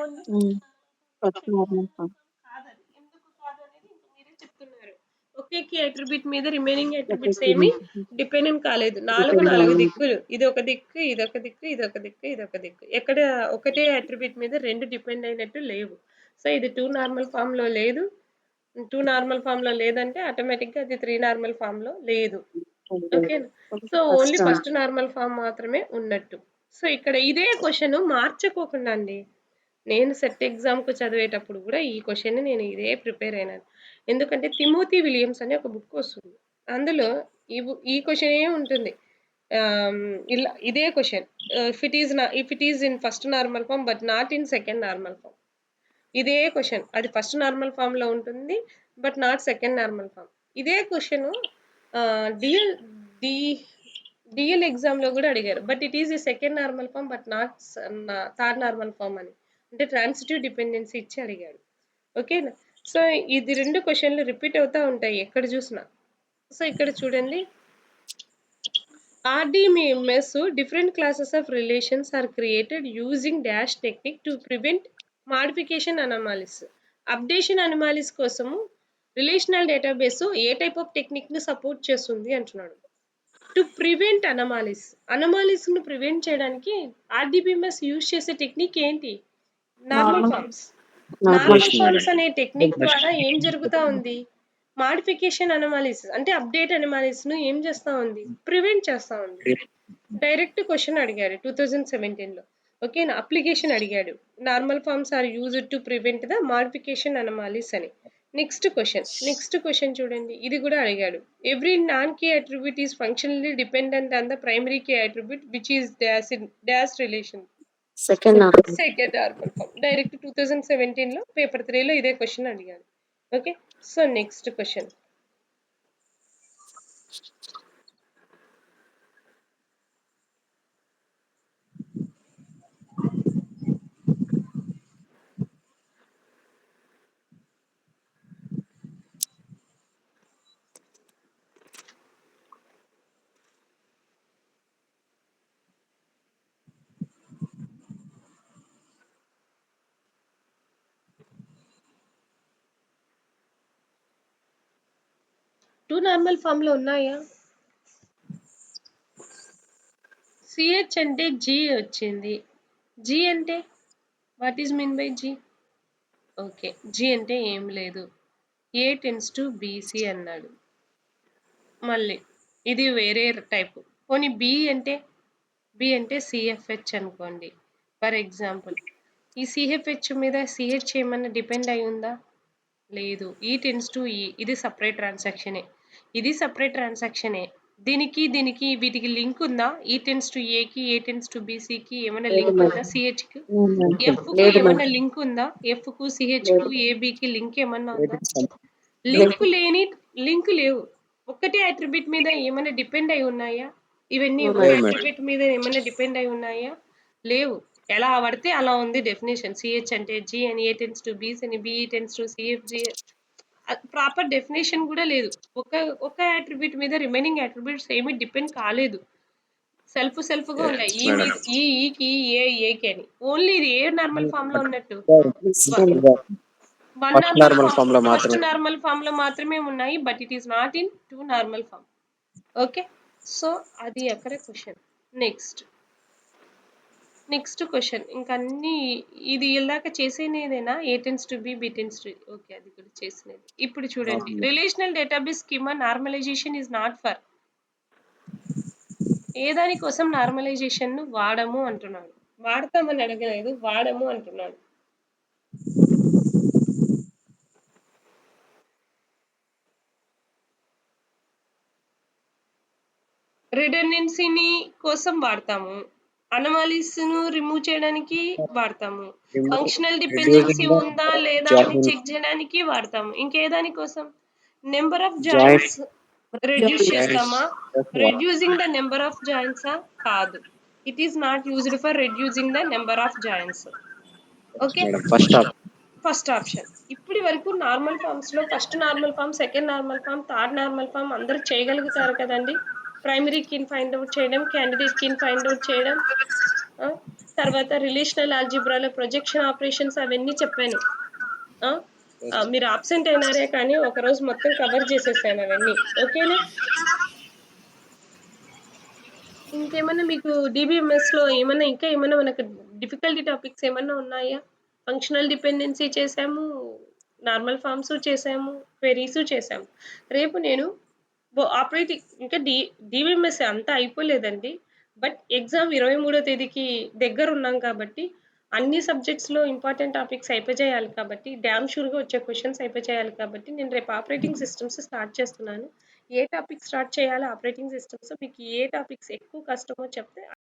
First normal form కాదది. ఎందుకు కాదు అనేది ఇంక మీరే చెప్తున్నారు. ఒకే కీ అట్రిబ్యూట్ మీద రిమైనింగ్ అట్రిబ్యూట్స్ ఏమి డిపెండెంట్ కాలేదు. నాలుగు దిక్కులు, ఇది ఒక దిక్కు, ఇది ఒక దిక్కు, ఇది ఒక దిక్కు, ఇది ఒక దిక్కు. ఎక్కడ ఒకటే అట్రిబ్యూట్ మీద రెండు డిపెండ్ అయినట్టు లేవు. సో ఇది 2 నార్మల్ ఫామ్ లో లేదు. 2 నార్మల్ ఫామ్ లో లేదంటే ఆటోమేటిక్ గా అది 3 నార్మల్ ఫామ్ లో లేదు. Okay, so only first normal form మాత్రమే ఉన్నట్టు. సో ఇక్కడ ఇదే క్వశ్చన్ మార్చుకోకుండా అండి, నేను సెట్ ఎగ్జామ్ కు చదివేటప్పుడు కూడా ఈ క్వశ్చన్ నేను ఇదే ప్రిపేర్ అయినాను. ఎందుకంటే తిమోతి విలియమ్స్ అనే ఒక బుక్ వస్తుంది, అందులో ఈ క్వశ్చన్ ఏ ఉంటుంది. ఇలా ఇదే question, if it is in first normal form but not in second normal form. ఇదే క్వశ్చన్ అది ఫస్ట్ నార్మల్ ఫామ్ లో ఉంటుంది but not second normal form. ఇదే క్వశ్చన్ డిఎల్ ఎగ్జామ్ లో కూడా అడిగారు, but it is the second normal form but not third normal form అని, అంటే ట్రాన్సిటివ్ డిపెండెన్సీ ఇచ్చి అడిగాడు. ఓకేనా? సో ఇది 2 క్వెషన్‌లు రిపీట్ అవుతా ఉంటాయి ఎక్కడ చూసినా. సో ఇక్కడ చూడండి. RDMS different classes of relations are created using dash technique to prevent modification anomalies. Updation anomalies కోసము relational database a type of technique ని సపోర్ట్ చేస్తుంది అంటున్నాడు. టు ప్రివెంట్ అనామలీస్ ను ప్రివెంట్ చేయడానికి RDBMS యూజ్ చేసే టెక్నిక్ ఏంటి? Normal forms. నార్మల్ ఫార్మ్స్ అనే technique ద్వారా ఏం జరుగుతా ఉంది? మాడిఫికేషన్ అనామలీస్ అంటే అప్డేట్ అనామలీస్ ను ఏం చేస్తా ఉంది? ప్రివెంట్ చేస్తా ఉంది. డైరెక్ట్ క్వశ్చన్ అడిగాడు 2017 లో. ఓకేనా? అప్లికేషన్ అడిగాడు. Normal forms are used to prevent the modification anomalies అని. నెక్స్ట్ క్వశ్చన్ చూడండి. ఇది కూడా అడిగాడు. Every non key attribute is functionally dependent on the primary key attribute which is dash relation. Second normal second normal form. Direct 2017 లో paper 3 లో ఇదే question అడిగాడు. Okay. So next question. Two normal form లో ఉన్నాయా? CH అంటే G వచ్చింది. G అంటే what is mean by G? Okay. G అంటే ఏం లేదు. ఏ టెన్స్ టు బీసీ అన్నాడు. మళ్ళీ ఇది వేరే టైప్. పోనీ బి అంటే సిఎఫ్హెచ్ అనుకోండి. ఫర్ ఎగ్జాంపుల్ ఈ సిఎఫ్హెచ్ మీద సిహెచ్ ఏమన్నా డిపెండ్ అయి ఉందా? లేదు. ఈ టెన్స్ టు ఈ ఇది సపరేట్ ట్రాన్సాక్షనే. ఇది సపరేట్ ట్రాన్సాక్షనే. దీనికి వీటికి లింక్ ఉందా? ఈ టెన్స్ టు ఏకి ఏ టెన్స్ టు బీసీకి ఏమైనా లింక్ ఉందా? సిహెచ్ కి ఎఫ్ కు లేదు ఏమైనా మేడం. లింక్ ఉందా? ఎఫ్ కు సిహెచ్ కు ఏబికి లింక్ ఏమన్నా ఉందా? లేదు. లింక్ లేవు. ఒక్కటే అట్రిబ్యూట్ మీద ఏమైనా డిపెండ్ అయి ఉన్నాయా? ఇవన్నీ ఒక లేదు మేడం. అట్రిబ్యూట్ మీద ఏమైనా డిపెండ్ అయి ఉన్నాయా? లేవు. ఎలా పడితే అలా ఉంది డెఫినేషన్. సిహెచ్ అంటే జీ అని, ఏ టెన్స్ టు బీస్ అని, BE tends to CFG. Proper definition కూడా లేదు. ఒక అట్రిబ్యూట్ మీద రిమైనింగ్ అట్రిబ్యూట్స్ ఏమీ డిపెండ్ కాలేదు. సెల్ఫ్ గా ఉన్నాయి. ఈ మేడం. మీద ఈకి ఏకి అని. ఓన్లీ ఇది ఏ నార్మల్ ఫామ్ లో ఉన్నట్టు? ఫస్ట్ నార్మల్ ఫామ్ లో ఫస్ట్ మాత్రమే. నార్మల్ ఫామ్ లో మాత్రమే ఉన్నాయి. But it is not in two normal form. Okay. So అది అక్కడ క్వశ్చన్. Next question. ఇంకా అన్ని ఇది ఇలాక చేసేనేదేనా? A tends to B, B tends to. Okay, అది కూడా చేసినది. ఇప్పుడు చూడండి. Relational database schema normalization is not for. ఏ దానికోసం నార్మలైజేషన్ ను వాడము అంటున్నాడు. వాడతామని అడగలేదు, వాడము అంటున్నాడు. రిడెండెన్సీని కోసం వాడతాము. అనామలీస్ ను రిమూవ్ చేయడానికి వాడతాము. ఫంక్షనల్ డిపెండెన్సీ ఉందా లేదా అని చెక్ చేయడానికి వాడతాము. ఇంకే దానికోసం? నెంబర్ ఆఫ్ జాయింట్స్ రెడ్యూస్ చేస్తామా? Reducing the number of joints కాదు. It is not used for reducing the number of joints. Okay. First option. ఇప్పటి వరకు నార్మల్ ఫామ్స్ లో first normal form, second normal form, third normal form అందరూ చేయగలుగుతారు కదండి. Primary కీని find out చేయడం, candidate కీని ఫైండ్ అవుట్ చేయడం, తర్వాత రిలేషనల్ ఆల్జీబ్రాలో ప్రొజెక్షన్ ఆపరేషన్స్ అవన్నీ చెప్పాను. మీరు ఆబ్సెంట్ అయినారే కానీ ఒకరోజు మొత్తం కవర్ చేసేసాను అవన్నీ. ఓకేనా? ఇంకేమన్నా మీకు DBMS లో ఇంకా ఏమన్నా మనకు డిఫికల్టీ టాపిక్స్ ఏమన్నా ఉన్నాయా? ఫంక్షనల్ డిపెండెన్సీ చేసాము, నార్మల్ ఫామ్స్ చేసాము, క్వెరీస్ చేసాము. రేపు నేను ఆపరేటింగ్ ఇంకా DBMS అంతా అయిపోలేదండి. బట్ ఎగ్జామ్ 23వ తేదీకి దగ్గర ఉన్నాం కాబట్టి అన్ని సబ్జెక్ట్స్ లో ఇంపార్టెంట్ టాపిక్స్ అయిపోయాలి కాబట్టి డ్యామ్ షూర్గా వచ్చే క్వశ్చన్స్ అయిపోయాలి కాబట్టి నేను రేపు ఆపరేటింగ్ సిస్టమ్స్ స్టార్ట్ చేస్తున్నాను. ఏ టాపిక్ స్టార్ట్ చేయాలో ఆపరేటింగ్ సిస్టమ్స్ మీకు ఏ టాపిక్స్ ఎక్కువ కష్టమో చెప్తే